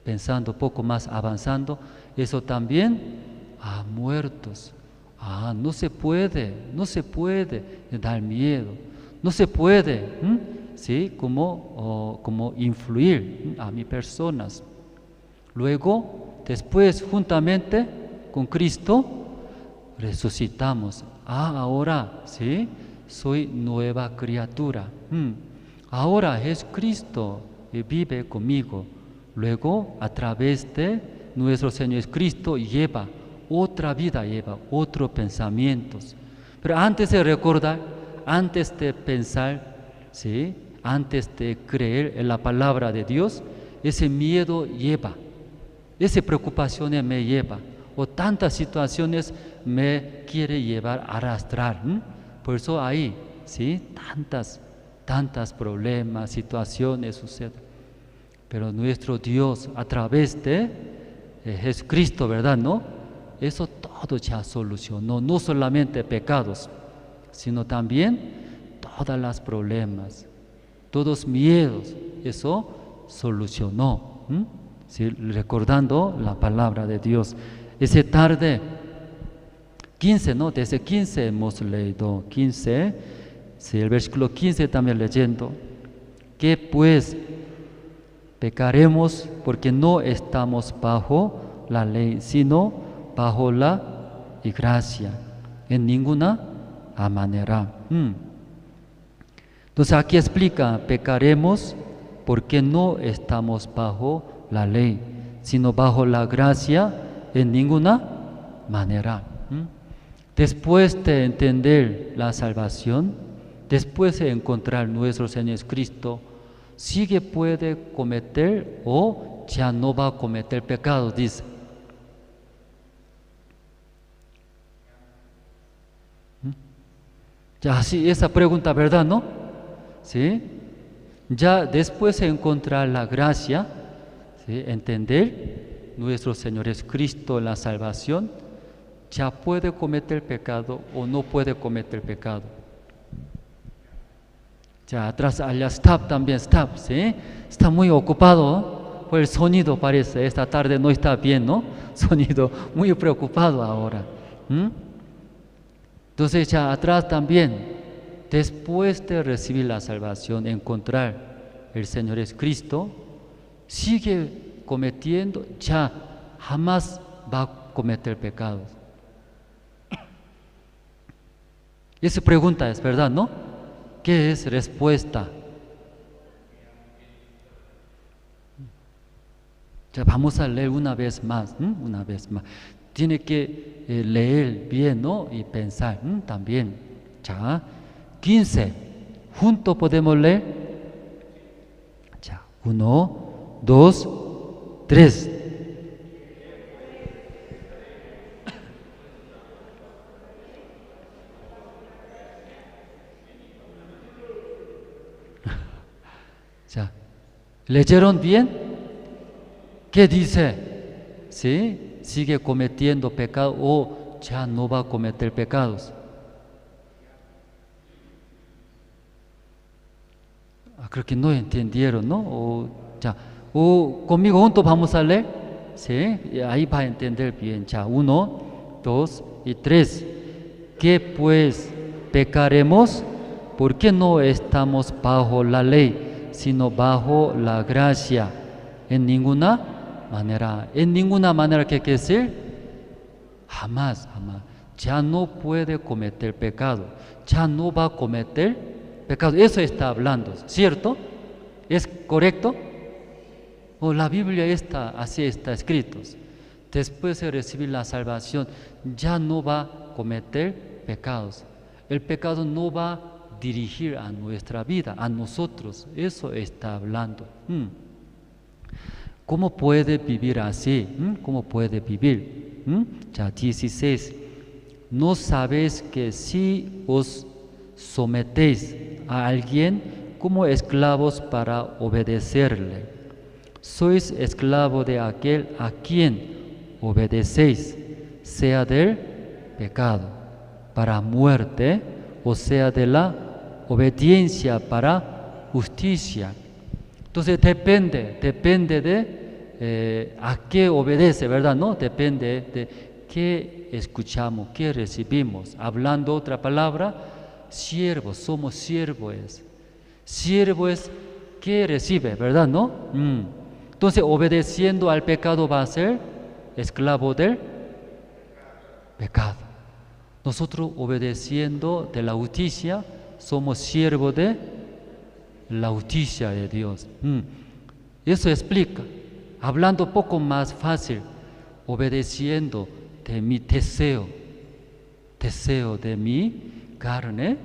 Pensando un poco más, avanzando, eso también, muertos. No se puede dar miedo, no se puede, ¿sí? como influir a mis personas. Luego, después, juntamente, con Cristo, resucitamos. Ahora, ¿sí? Soy nueva criatura. Ahora Jesucristo vive conmigo. Luego, a través de nuestro Señor Jesucristo, lleva otra vida, lleva otros pensamientos. Pero antes de recordar, antes de pensar, ¿sí? Antes de creer en la palabra de Dios, ese miedo lleva, esa preocupación me lleva, o tantas situaciones me quiere llevar a arrastrar. Por eso ahí, ¿sí? Tantas problemas, situaciones suceden. Pero nuestro Dios, a través de Jesucristo, ¿verdad? ¿No? Eso todo ya solucionó, no solamente pecados, sino también todos los problemas, todos miedos, eso solucionó. ¿Sí? Recordando la palabra de Dios. Esa tarde, 15, ¿no? Desde 15 hemos leído, 15, sí, el versículo 15 también leyendo, que pues pecaremos porque no estamos bajo la ley, sino bajo la gracia, en ninguna manera. Entonces aquí explica, pecaremos porque no estamos bajo la ley, sino bajo la gracia en ninguna manera. Después de entender la salvación, después de encontrar nuestro Señor Jesucristo, sigue puede cometer o ya no va a cometer pecado, dice. Ya así esa pregunta, ¿verdad, no? ¿Sí? Ya después de encontrar la gracia, ¿sí? Entender nuestro Señor Jesucristo, la salvación, ya puede cometer pecado o no puede cometer pecado. Ya atrás allá stop también, stop, ¿sí? Está muy ocupado, ¿no? Por el sonido parece, esta tarde no está bien, ¿no? Sonido, muy preocupado ahora. Entonces ya atrás también, después de recibir la salvación, encontrar el Señor Jesucristo, sigue cometiendo, ya jamás va a cometer pecados. Esa pregunta es verdad, ¿no? ¿Qué es respuesta? Ya vamos a leer una vez más, una vez más. Tiene que leer bien, ¿no? Y pensar también. Ya, 15. Juntos podemos leer. Ya, 1, 2, 3. Ya, ¿leyeron bien? ¿Qué dice? ¿Sí? ¿Sigue cometiendo pecado o ya no va a cometer pecados? Creo que no entendieron, ¿no? Conmigo juntos vamos a leer, ¿sí? Y ahí va a entender bien. Ya, 1, 2 y 3. ¿Qué pues pecaremos? Porque no estamos bajo la ley, sino bajo la gracia. En ninguna manera. En ninguna manera, ¿qué quiere decir? Jamás. Ya no puede cometer pecado. Ya no va a cometer pecado. Eso está hablando, ¿cierto? ¿Es correcto? O la Biblia así está escrito. Después de recibir la salvación, ya no va a cometer pecados. El pecado no va a dirigir a nuestra vida, a nosotros. Eso está hablando. ¿Cómo puede vivir así? ¿Cómo puede vivir? Ya 16. ¿No sabéis que si os sometéis a alguien como esclavos para obedecerle, sois esclavo de aquel a quien obedecéis, sea del pecado para muerte, o sea de la obediencia para justicia? Entonces depende de a qué obedece, ¿verdad? No, depende de qué escuchamos, qué recibimos. Hablando otra palabra, siervos, somos siervos. Siervo es que recibe, ¿verdad? ¿No? Entonces obedeciendo al pecado va a ser esclavo del pecado. Nosotros obedeciendo de la justicia, somos siervos de la justicia de Dios. Eso explica, hablando un poco más fácil, obedeciendo de mi deseo de mi carne,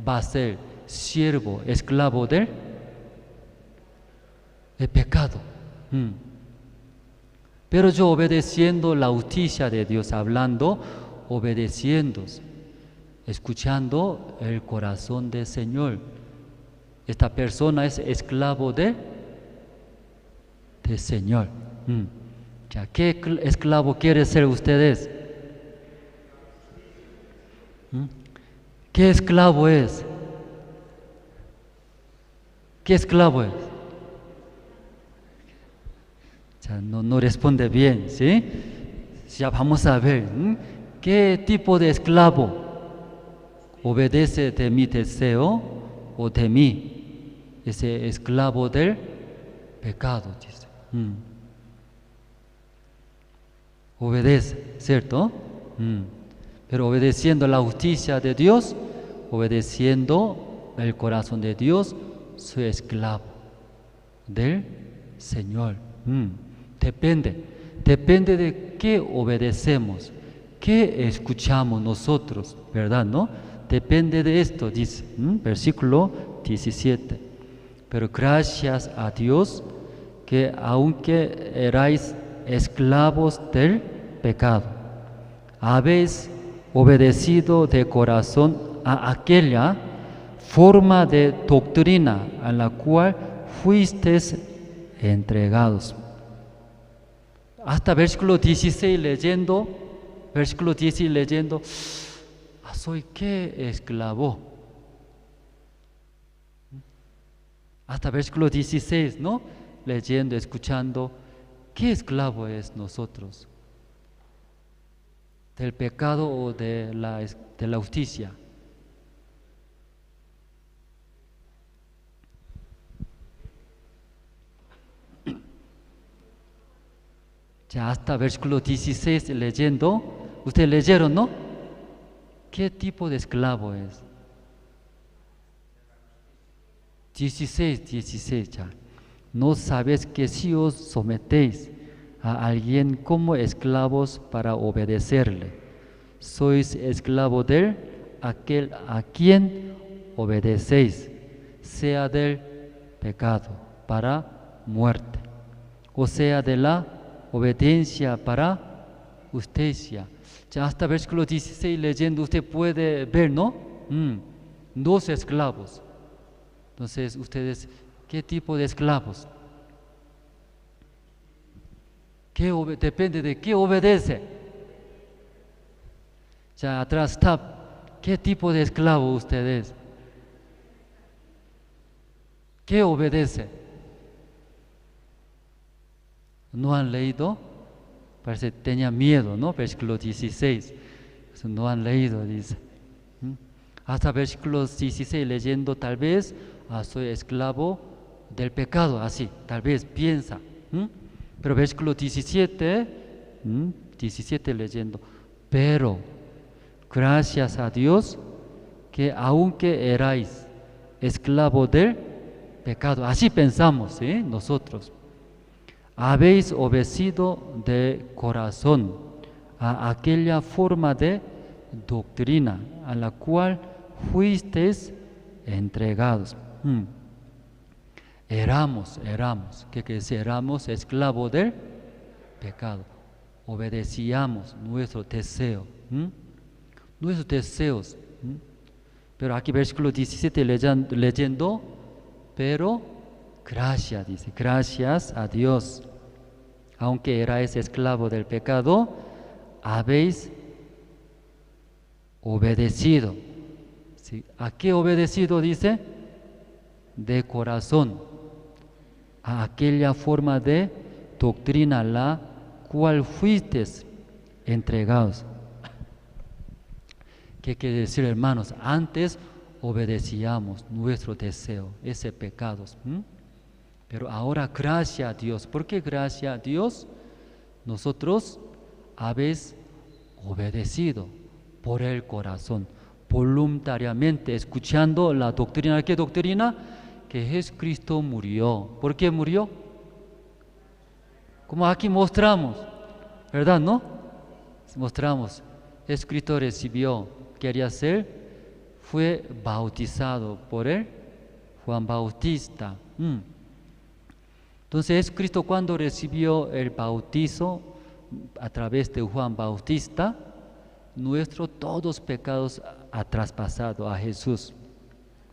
va a ser siervo, esclavo del pecado. Pero yo obedeciendo la justicia de Dios, hablando, obedeciendo, escuchando el corazón del Señor. Esta persona es esclavo del Señor. Ya, ¿qué esclavo quiere ser ustedes? ¿Qué esclavo es? ¿Qué esclavo es? Ya, no responde bien, ¿sí? Ya vamos a ver, ¿qué tipo de esclavo obedece de mi deseo o de mí? Ese esclavo del pecado, dice. Obedece, ¿cierto? Pero obedeciendo la justicia de Dios, obedeciendo el corazón de Dios, soy esclavo del Señor. Depende de qué obedecemos, qué escuchamos nosotros, ¿verdad? ¿No? Depende de esto, dice, versículo 17. Pero gracias a Dios que aunque erais esclavos del pecado, habéis obedecido de corazón a aquella forma de doctrina a la cual fuisteis entregados. Hasta versículo 16 leyendo, ¿soy qué esclavo? Hasta versículo 16, ¿no? Leyendo, escuchando, ¿qué esclavo es nosotros? ¿Del pecado o de la justicia? Ya hasta versículo 16 leyendo, ustedes leyeron, ¿no? ¿Qué tipo de esclavo es? 16 ya. ¿No sabéis que si os sometéis a alguien como esclavos para obedecerle, sois esclavo de aquel a quien obedecéis, sea del pecado para muerte, o sea de la obediencia para justicia? Ya hasta versículo 16 leyendo usted puede ver, ¿no? Dos esclavos. Entonces, ustedes, ¿qué tipo de esclavos? Depende de qué obedece. Ya atrás está, ¿qué tipo de esclavo ustedes? ¿Qué obedece? ¿No han leído? Parece que tenía miedo, ¿no? Versículo 16. Eso no han leído, dice. Hasta versículo 16 leyendo, tal vez, soy esclavo del pecado, así, tal vez piensa. Pero versículo 17 leyendo, pero gracias a Dios que aunque erais esclavo del pecado, así pensamos, ¿sí? Nosotros, habéis obedecido de corazón a aquella forma de doctrina a la cual fuisteis entregados. Éramos, ¿qué quiere decir? Éramos esclavos del pecado. Obedecíamos nuestro deseo, nuestros deseos. Pero aquí versículo 17 leyendo, pero gracias, dice, gracias a Dios, aunque erais esclavo del pecado, habéis obedecido. ¿Sí? ¿A qué obedecido? Dice, de corazón, a aquella forma de doctrina la cual fuisteis entregados. ¿Qué quiere decir, hermanos? Antes obedecíamos nuestro deseo, ese pecado. Pero ahora gracias a Dios. ¿Por qué gracias a Dios? Nosotros habéis obedecido por el corazón, voluntariamente, escuchando la doctrina. ¿Qué doctrina? Que Jesucristo murió. ¿Por qué murió? Como aquí mostramos, ¿verdad, no? Mostramos, Jesucristo recibió, quería ser, fue bautizado por él, Juan Bautista. Entonces Jesucristo, cuando recibió el bautizo a través de Juan Bautista, nuestros todos pecados ha traspasado a Jesús,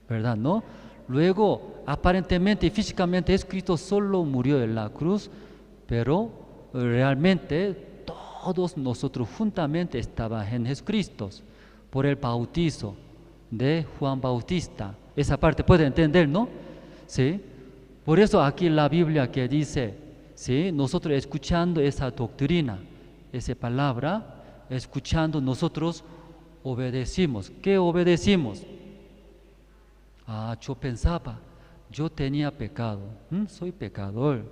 ¿verdad, no? Luego, aparentemente y físicamente, Jesucristo solo murió en la cruz, pero realmente todos nosotros juntamente estábamos en Jesucristo por el bautizo de Juan Bautista. Esa parte puede entender, ¿no? ¿Sí? Por eso aquí la Biblia que dice, ¿sí? Nosotros escuchando esa doctrina, esa palabra, escuchando nosotros obedecimos. ¿Qué obedecimos? Yo pensaba, yo tenía pecado, soy pecador.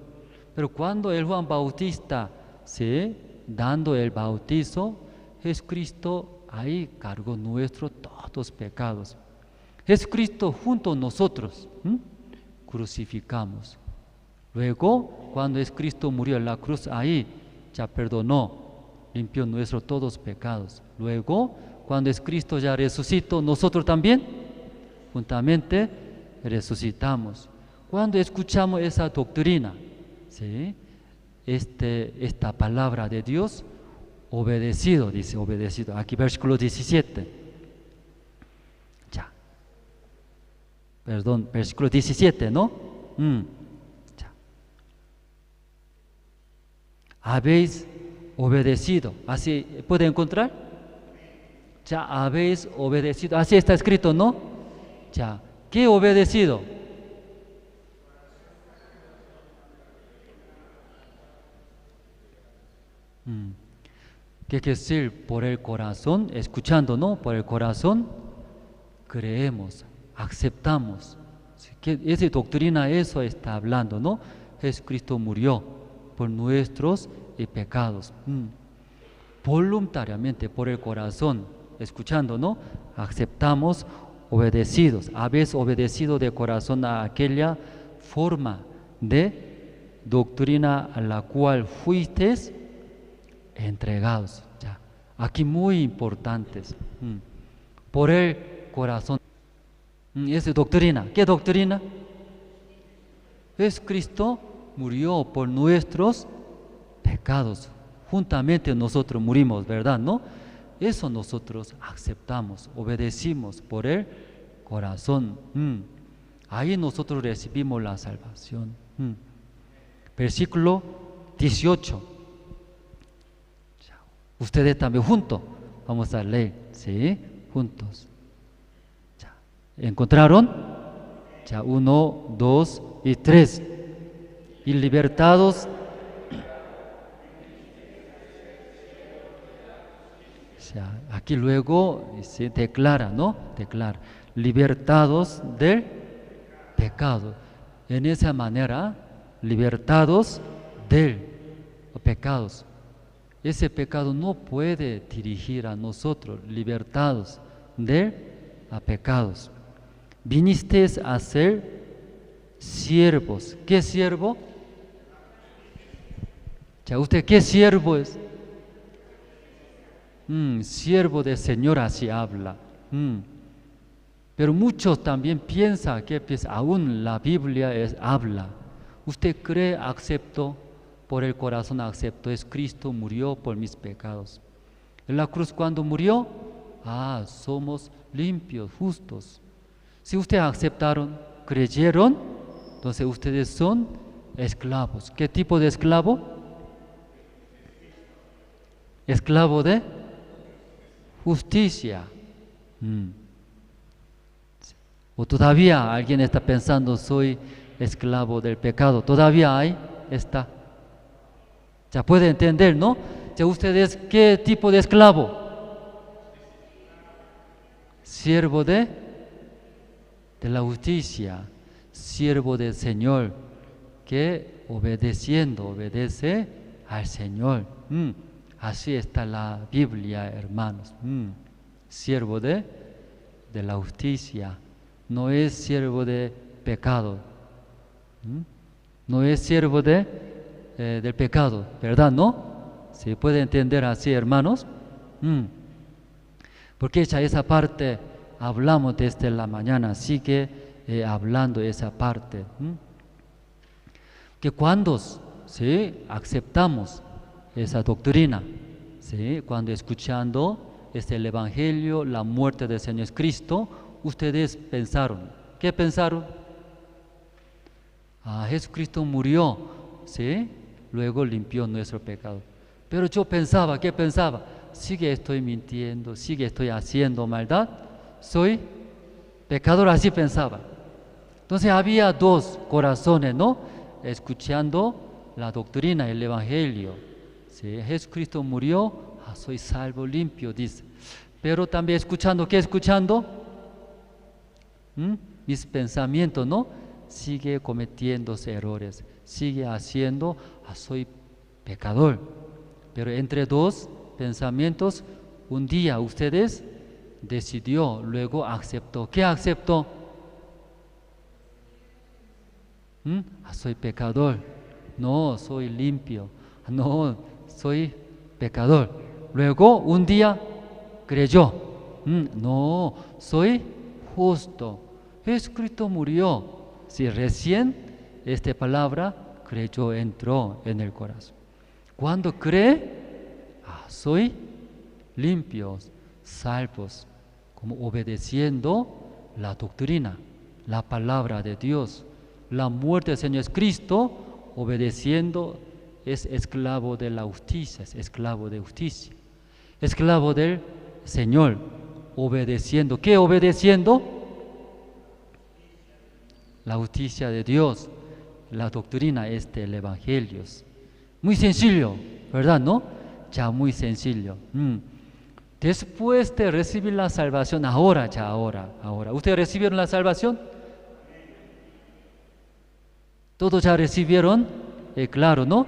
Pero cuando el Juan Bautista, ¿sí? Dando el bautizo, Jesucristo ahí cargó nuestros todos pecados. Jesucristo junto a nosotros crucificamos. Luego, cuando Jesucristo murió en la cruz, ahí ya perdonó, limpió nuestros todos pecados. Luego, cuando Jesucristo ya resucitó, nosotros también juntamente resucitamos. Cuando escuchamos esa doctrina, ¿sí? Esta palabra de Dios, obedecido, dice obedecido. Aquí versículo 17. Ya. Perdón, versículo 17, ¿no? Ya. Habéis obedecido. Así, ¿puede encontrar? Ya habéis obedecido. Así está escrito, ¿no? Ya. ¿Qué obedecido? ¿Qué quiere decir? Por el corazón, escuchando, ¿no? Por el corazón creemos, aceptamos. Esa doctrina eso está hablando, ¿no? Jesucristo murió por nuestros pecados. Voluntariamente, por el corazón, escuchando, ¿no? Aceptamos, obedecidos. Habéis obedecido de corazón a aquella forma de doctrina a la cual fuisteis entregados. Ya. Aquí muy importantes. Por el corazón. Esa doctrina. ¿Qué doctrina? Jesucristo murió por nuestros pecados. Juntamente nosotros murimos, ¿verdad? ¿No? Eso nosotros aceptamos, obedecimos por el corazón. Ahí nosotros recibimos la salvación. Versículo 18. Ustedes también juntos vamos a leer, ¿sí? Juntos. Ya. ¿Encontraron? Ya, 1, 2 y 3. Y libertados. Ya, aquí luego se declara, ¿no? Declara. Libertados del pecado. En esa manera, libertados del pecados. Ese pecado no puede dirigir a nosotros, libertados de pecados. Vinisteis a ser siervos. ¿Qué siervo? Ya, ¿usted qué siervo es? Siervo del Señor, así habla. Pero muchos también piensan que aún la Biblia habla. ¿Usted cree, acepto? Por el corazón acepto, es Cristo murió por mis pecados. En la cruz cuando murió, somos limpios, justos. Si ustedes aceptaron, creyeron, entonces ustedes son esclavos. ¿Qué tipo de esclavo? Esclavo de justicia. O todavía alguien está pensando, soy esclavo del pecado. Todavía hay, está. Ya puede entender, ¿no? Ya ustedes, ¿qué tipo de esclavo? Siervo de la justicia, siervo del Señor, que obedece al Señor. Así está la Biblia, hermanos. Siervo de la justicia, no es siervo de pecado. No es siervo del pecado, ¿verdad? ¿No? ¿Se puede entender así, hermanos? Porque ya esa parte hablamos desde la mañana, sigue hablando esa parte. Que cuando aceptamos esa doctrina, cuando escuchando el Evangelio, la muerte del Señor Cristo, ustedes pensaron, ¿qué pensaron? Jesucristo murió, luego limpió nuestro pecado. Pero yo pensaba, ¿qué pensaba? Sigue estoy mintiendo, sigue estoy haciendo maldad, soy pecador, así pensaba. Entonces había dos corazones, ¿no? Escuchando la doctrina, el Evangelio. Jesucristo murió, soy salvo, limpio, dice. Pero también escuchando, ¿qué escuchando? Mis pensamientos, ¿no? Sigue cometiendo errores, sigue haciendo, soy pecador. Pero entre dos pensamientos, un día ustedes decidió, luego aceptó. ¿Qué aceptó? Soy pecador. No, soy limpio. No, soy pecador. Luego un día creyó. No, soy justo. Jesucristo murió. Si recién esta palabra creyó, entró en el corazón. Cuando cree, soy limpios, salvos, como obedeciendo la doctrina, la palabra de Dios. La muerte del Señor Cristo, obedeciendo, es esclavo de la justicia, es esclavo de justicia. Esclavo del Señor, obedeciendo. ¿Qué obedeciendo? La justicia de Dios, la doctrina el Evangelio. Muy sencillo, ¿verdad? ¿No? Ya muy sencillo. Después de recibir la salvación, ahora. ¿Ustedes recibieron la salvación? ¿Todos ya recibieron? Claro, ¿no?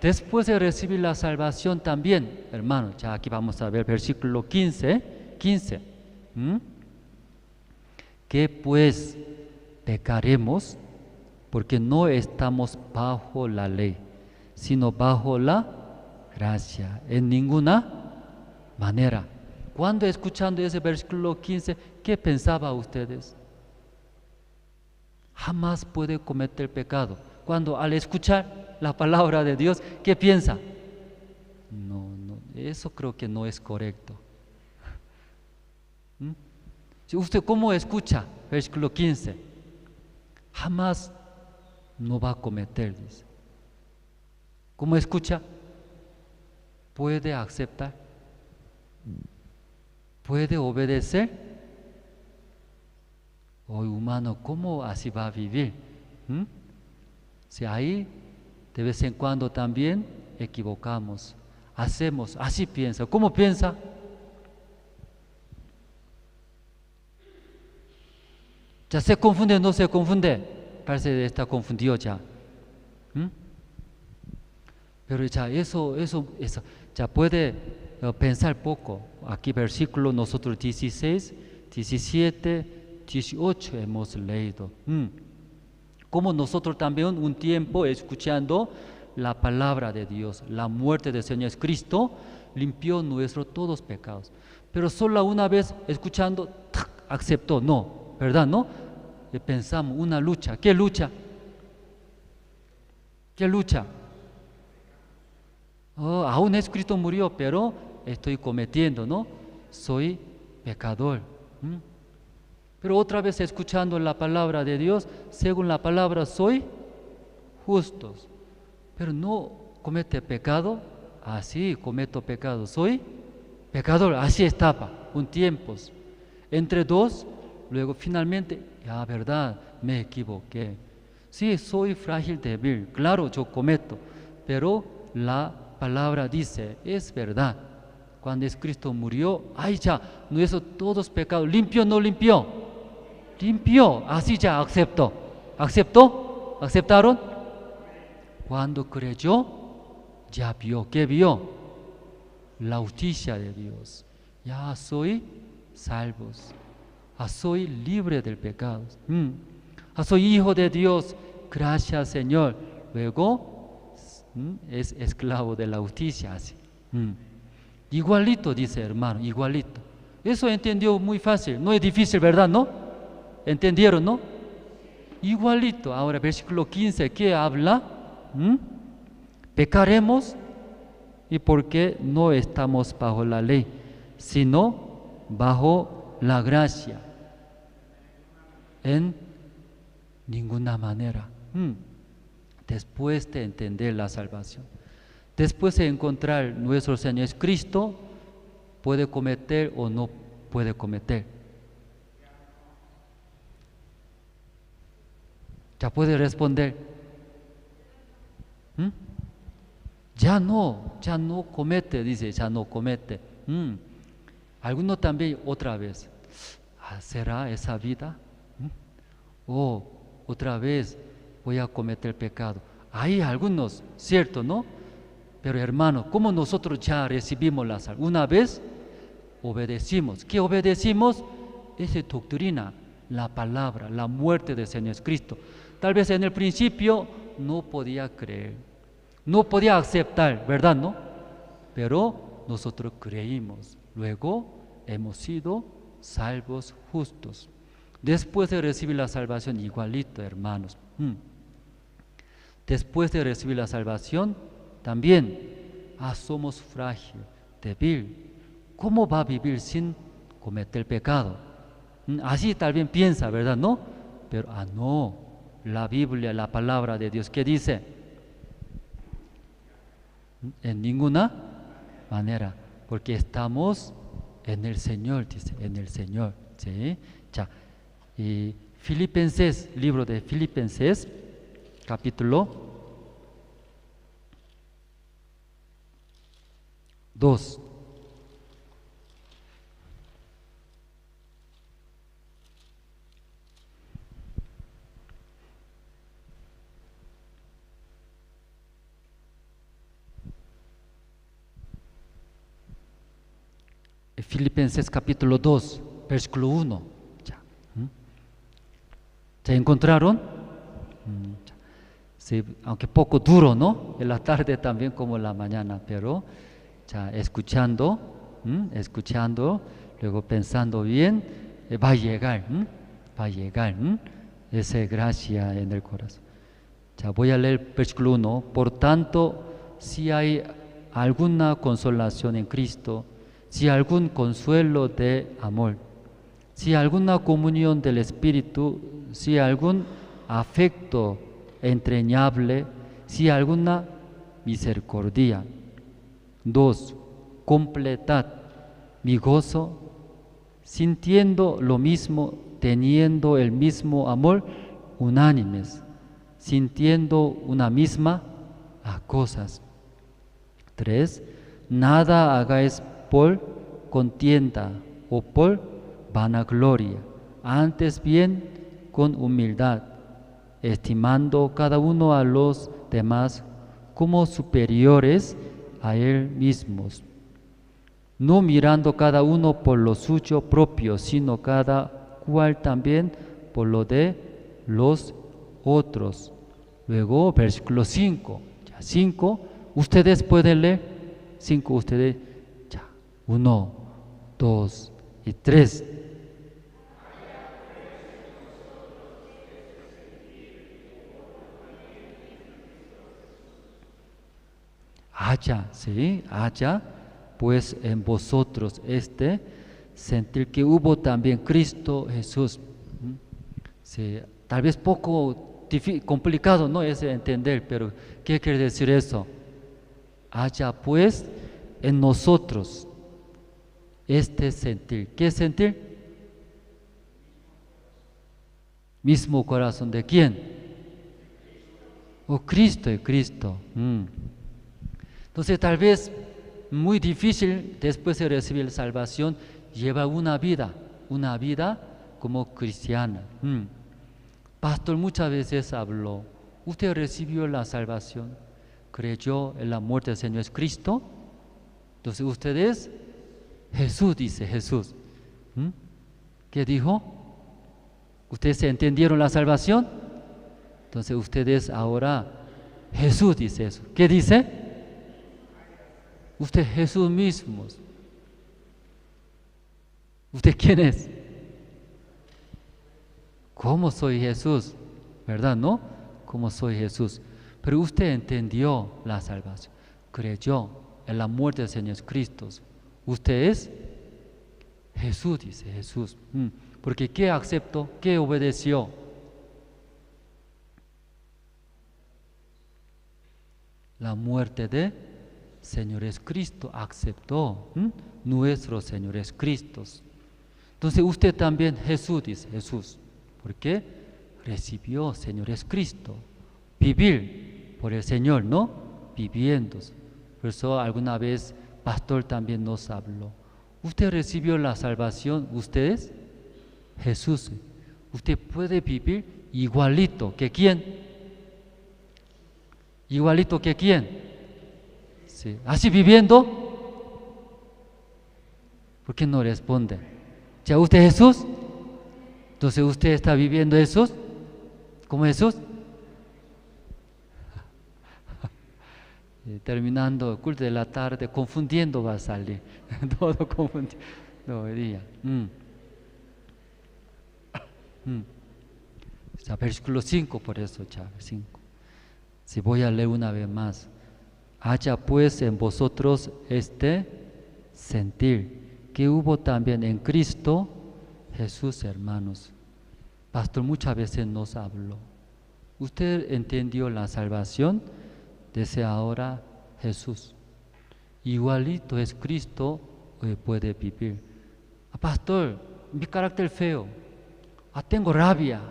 Después de recibir la salvación también, hermanos, ya aquí vamos a ver versículo 15. ¿Qué pues pecaremos? Porque no estamos bajo la ley, sino bajo la gracia, en ninguna manera. Cuando escuchando ese versículo 15, ¿qué pensaban ustedes? Jamás puede cometer pecado. Cuando al escuchar la palabra de Dios, ¿qué piensa? No, eso creo que no es correcto. ¿Usted cómo escucha? Versículo 15. Jamás no va a cometer, dice. ¿Cómo escucha? ¿Puede aceptar? ¿Puede obedecer? Hoy humano, ¿cómo así va a vivir? Si ahí de vez en cuando también equivocamos, hacemos, así piensa. ¿Cómo piensa? ¿Ya se confunde o no se confunde? Parece que está confundido ya. Pero ya eso ya puede pensar poco. Aquí versículo nosotros 16, 17, 18 hemos leído. Como nosotros también un tiempo escuchando la palabra de Dios, la muerte del Señor Cristo limpió nuestros todos pecados. Pero solo una vez escuchando, aceptó, no, ¿verdad? ¿No? Pensamos una lucha. ¿Qué lucha? ¿Qué lucha? Aún Jesucristo murió, pero estoy cometiendo, ¿no? Soy pecador. Pero otra vez escuchando la palabra de Dios, según la palabra soy justos, pero no comete pecado, así cometo pecado, soy pecador, así estaba un tiempo. Entre dos, luego finalmente, ya verdad, me equivoqué. Sí, soy frágil, débil, claro, yo cometo, pero la palabra dice, es verdad. Cuando Cristo murió, ya, nuestros todos pecados, ¿limpió o no limpió? Limpió, así ya aceptó. ¿Aceptó? ¿Aceptaron? Cuando creyó, ya vio. ¿Qué vio? la justicia de Dios. Ya soy salvos. Ya soy libre del pecado. Ya soy hijo de Dios. Gracias, Señor. Luego es esclavo de la justicia. Así. Igualito, dice hermano, igualito. Eso entendió muy fácil. No es difícil, ¿verdad? ¿No? ¿Entendieron, no? Igualito. Ahora, versículo 15, ¿qué habla? Pecaremos y porque no estamos bajo la ley, sino bajo la gracia. En ninguna manera. Después de entender la salvación, después de encontrar nuestro Señor Jesucristo, puede cometer o no puede cometer. Ya puede responder. Ya no comete, dice, ya no comete. Alguno también otra vez, ¿será esa vida? O otra vez voy a cometer pecado. Hay algunos, cierto, ¿no? Pero hermano, como nosotros ya recibimos la salvación, una vez obedecimos. ¿Qué obedecimos? Esa doctrina, la palabra, la muerte del Señor Jesucristo. Tal vez en el principio no podía creer, no podía aceptar, ¿verdad? ¿No? Pero nosotros creímos. Luego hemos sido salvos justos. Después de recibir la salvación, igualito, hermanos. Después de recibir la salvación, también somos frágiles, débiles. ¿Cómo va a vivir sin cometer pecado? Así tal vez piensa, ¿verdad? ¿No? Pero no, la Biblia, la palabra de Dios, ¿qué dice? En ninguna manera, porque estamos en el Señor, dice, en el Señor. ¿Sí? Ya. Y Filipenses, libro de Filipenses, capítulo 2. Filipenses capítulo 2, versículo 1. ¿Se encontraron? Sí, aunque poco duro, ¿no? En la tarde también como en la mañana, pero ya escuchando, luego pensando bien, va a llegar esa gracia en el corazón. Ya voy a leer el versículo 1. Por tanto, si hay alguna consolación en Cristo, si algún consuelo de amor, si alguna comunión del Espíritu, si algún afecto entrañable, si alguna misericordia. 2. Completad mi gozo, sintiendo lo mismo, teniendo el mismo amor, unánimes, sintiendo una misma cosas. 3. Nada hagáis por contienda o por vanagloria, antes bien con humildad, estimando cada uno a los demás como superiores a él mismos, no mirando cada uno por lo suyo propio, sino cada cual también por lo de los otros. Luego, versículo 5. 5, ustedes pueden leer. 5, ustedes. 1, 2 y 3. Haya pues en vosotros sentir que hubo también Cristo Jesús. Sí, tal vez poco complicado, ¿no? Es entender, pero ¿qué quiere decir eso? Haya pues en nosotros sentir. ¿Qué sentir? Mismo corazón de quién? Cristo. Entonces tal vez muy difícil después de recibir la salvación llevar una vida como cristiana. Pastor muchas veces habló, usted recibió la salvación, creyó en la muerte del Señor Cristo, Entonces ustedes, Jesús, dice Jesús. ¿Qué dijo? ¿Ustedes entendieron la salvación? Entonces ustedes ahora, Jesús dice eso. ¿Qué dice? Usted Jesús mismo. ¿Usted quién es? ¿Cómo soy Jesús? ¿Verdad, no? ¿Cómo soy Jesús? Pero usted entendió la salvación, creyó en la muerte del Señor Cristo. Usted es Jesús, dice Jesús. Porque ¿qué aceptó? ¿Qué obedeció? La muerte de Señor Cristo aceptó. Nuestro Señor es Cristo. Entonces usted también, Jesús, dice Jesús. ¿Por qué? Recibió Señor es Cristo. Vivir por el Señor, ¿no? Viviendo. Por eso alguna vez pastor también nos habló. Usted recibió la salvación, ustedes, Jesús. Usted puede vivir igualito que quién. Igualito que quién. Sí. Así viviendo. ¿Por qué no responde? ¿Ya usted Jesús? Entonces usted está viviendo Jesús. ¿Cómo Jesús? Terminando el culto de la tarde, confundiendo va a salir. Todo confundido. No, diría. Está versículo 5, por eso, Chávez, 5. Si voy a leer una vez más. Haya pues en vosotros este sentir que hubo también en Cristo Jesús, hermanos. Pastor muchas veces nos habló. ¿Usted entendió la salvación? Desde ahora Jesús. Igualito es Cristo, puede vivir. Pastor, mi carácter feo. Tengo rabia.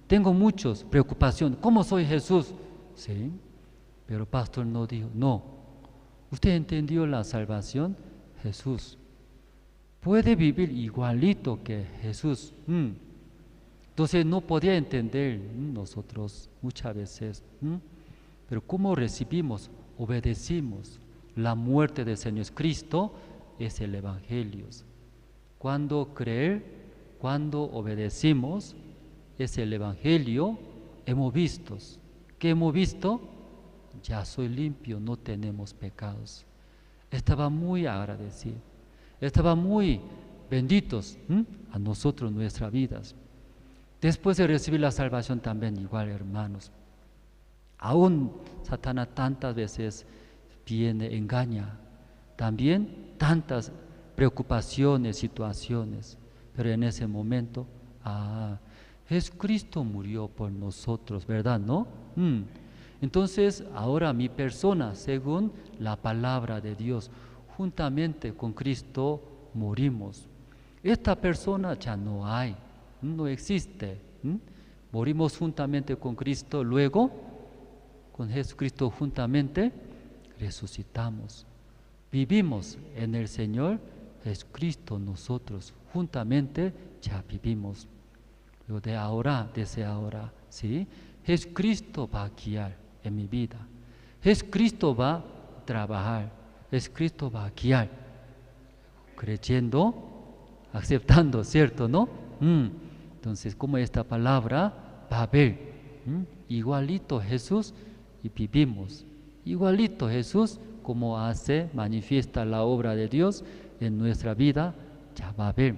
Tengo muchas preocupaciones. ¿Cómo soy Jesús? Sí. Pero pastor no dijo, no. ¿Usted entendió la salvación? Jesús. Puede vivir igualito que Jesús. Entonces no podía entender nosotros muchas veces. Pero ¿cómo recibimos, obedecimos la muerte del Señor Cristo? Es el Evangelio. Cuando creer, cuando obedecimos, es el Evangelio, hemos visto. ¿Qué hemos visto? Ya soy limpio, no tenemos pecados. Estaba muy agradecido, estaba muy benditos a nosotros nuestras vidas. Después de recibir la salvación también igual, hermanos. Aún Satanás tantas veces viene, engaña. También tantas preocupaciones, situaciones. Pero en ese momento, Jesucristo murió por nosotros, ¿verdad? ¿No? Entonces, ahora mi persona, según la palabra de Dios, juntamente con Cristo morimos. Esta persona ya no hay, no existe. Morimos juntamente con Cristo, luego con Jesucristo juntamente resucitamos. Vivimos en el Señor Jesucristo, nosotros juntamente ya vivimos. Luego desde ahora, ¿sí? Jesucristo va a guiar en mi vida. Jesucristo va a trabajar. Jesucristo va a guiar. Creyendo, aceptando, ¿cierto, no? Entonces, como esta palabra va a ver igualito Jesús y vivimos. Igualito Jesús, como hace, manifiesta la obra de Dios en nuestra vida, ya va a ver.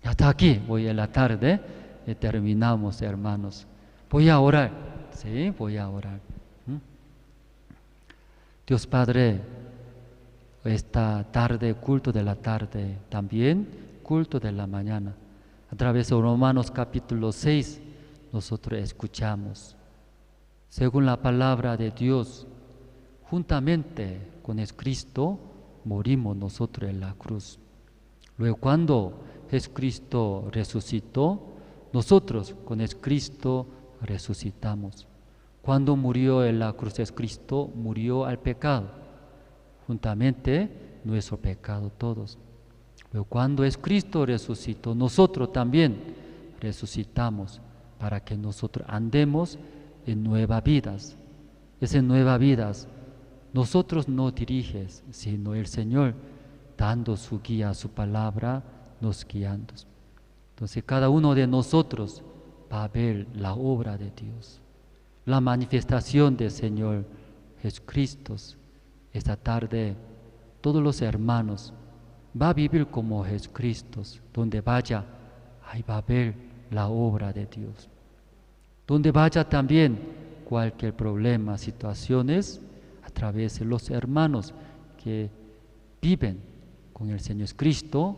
Hasta aquí, hoy en la tarde, terminamos, hermanos. Voy a orar, sí, voy a orar. Dios Padre, esta tarde, culto de la tarde, también culto de la mañana. A través de Romanos capítulo 6, nosotros escuchamos. Según la palabra de Dios, juntamente con Jesucristo, morimos nosotros en la cruz. Luego, cuando Jesucristo resucitó, nosotros con Jesucristo resucitamos. Cuando murió en la cruz Jesucristo, murió al pecado, juntamente nuestro pecado todos. Pero cuando Jesucristo resucitó, nosotros también resucitamos para que nosotros andemos en nuevas vidas. Esas nuevas vidas nosotros no diriges, sino el Señor dando su guía, su palabra, nos guiando. Entonces cada uno de nosotros va a ver la obra de Dios, la manifestación del Señor Jesucristo. Esta tarde todos los hermanos va a vivir como Jesucristo. Donde vaya, ahí va a ver la obra de Dios. Donde vaya también, cualquier problema, situaciones, a través de los hermanos que viven con el Señor Cristo,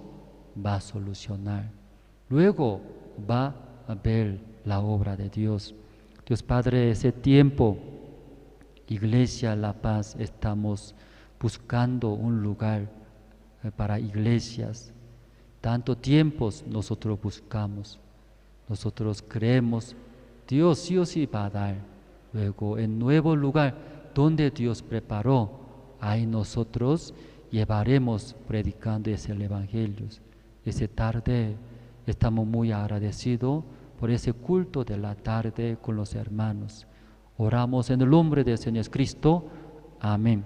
va a solucionar. Luego va a ver la obra de Dios. Dios Padre, ese tiempo, Iglesia La Paz, estamos buscando un lugar para iglesias. Tanto tiempos nosotros buscamos, nosotros creemos, Dios sí o sí va a dar. Luego, en nuevo lugar donde Dios preparó, ahí nosotros llevaremos predicando ese Evangelio. Esa tarde estamos muy agradecidos por ese culto de la tarde con los hermanos. Oramos en el nombre del Señor Cristo. Amén.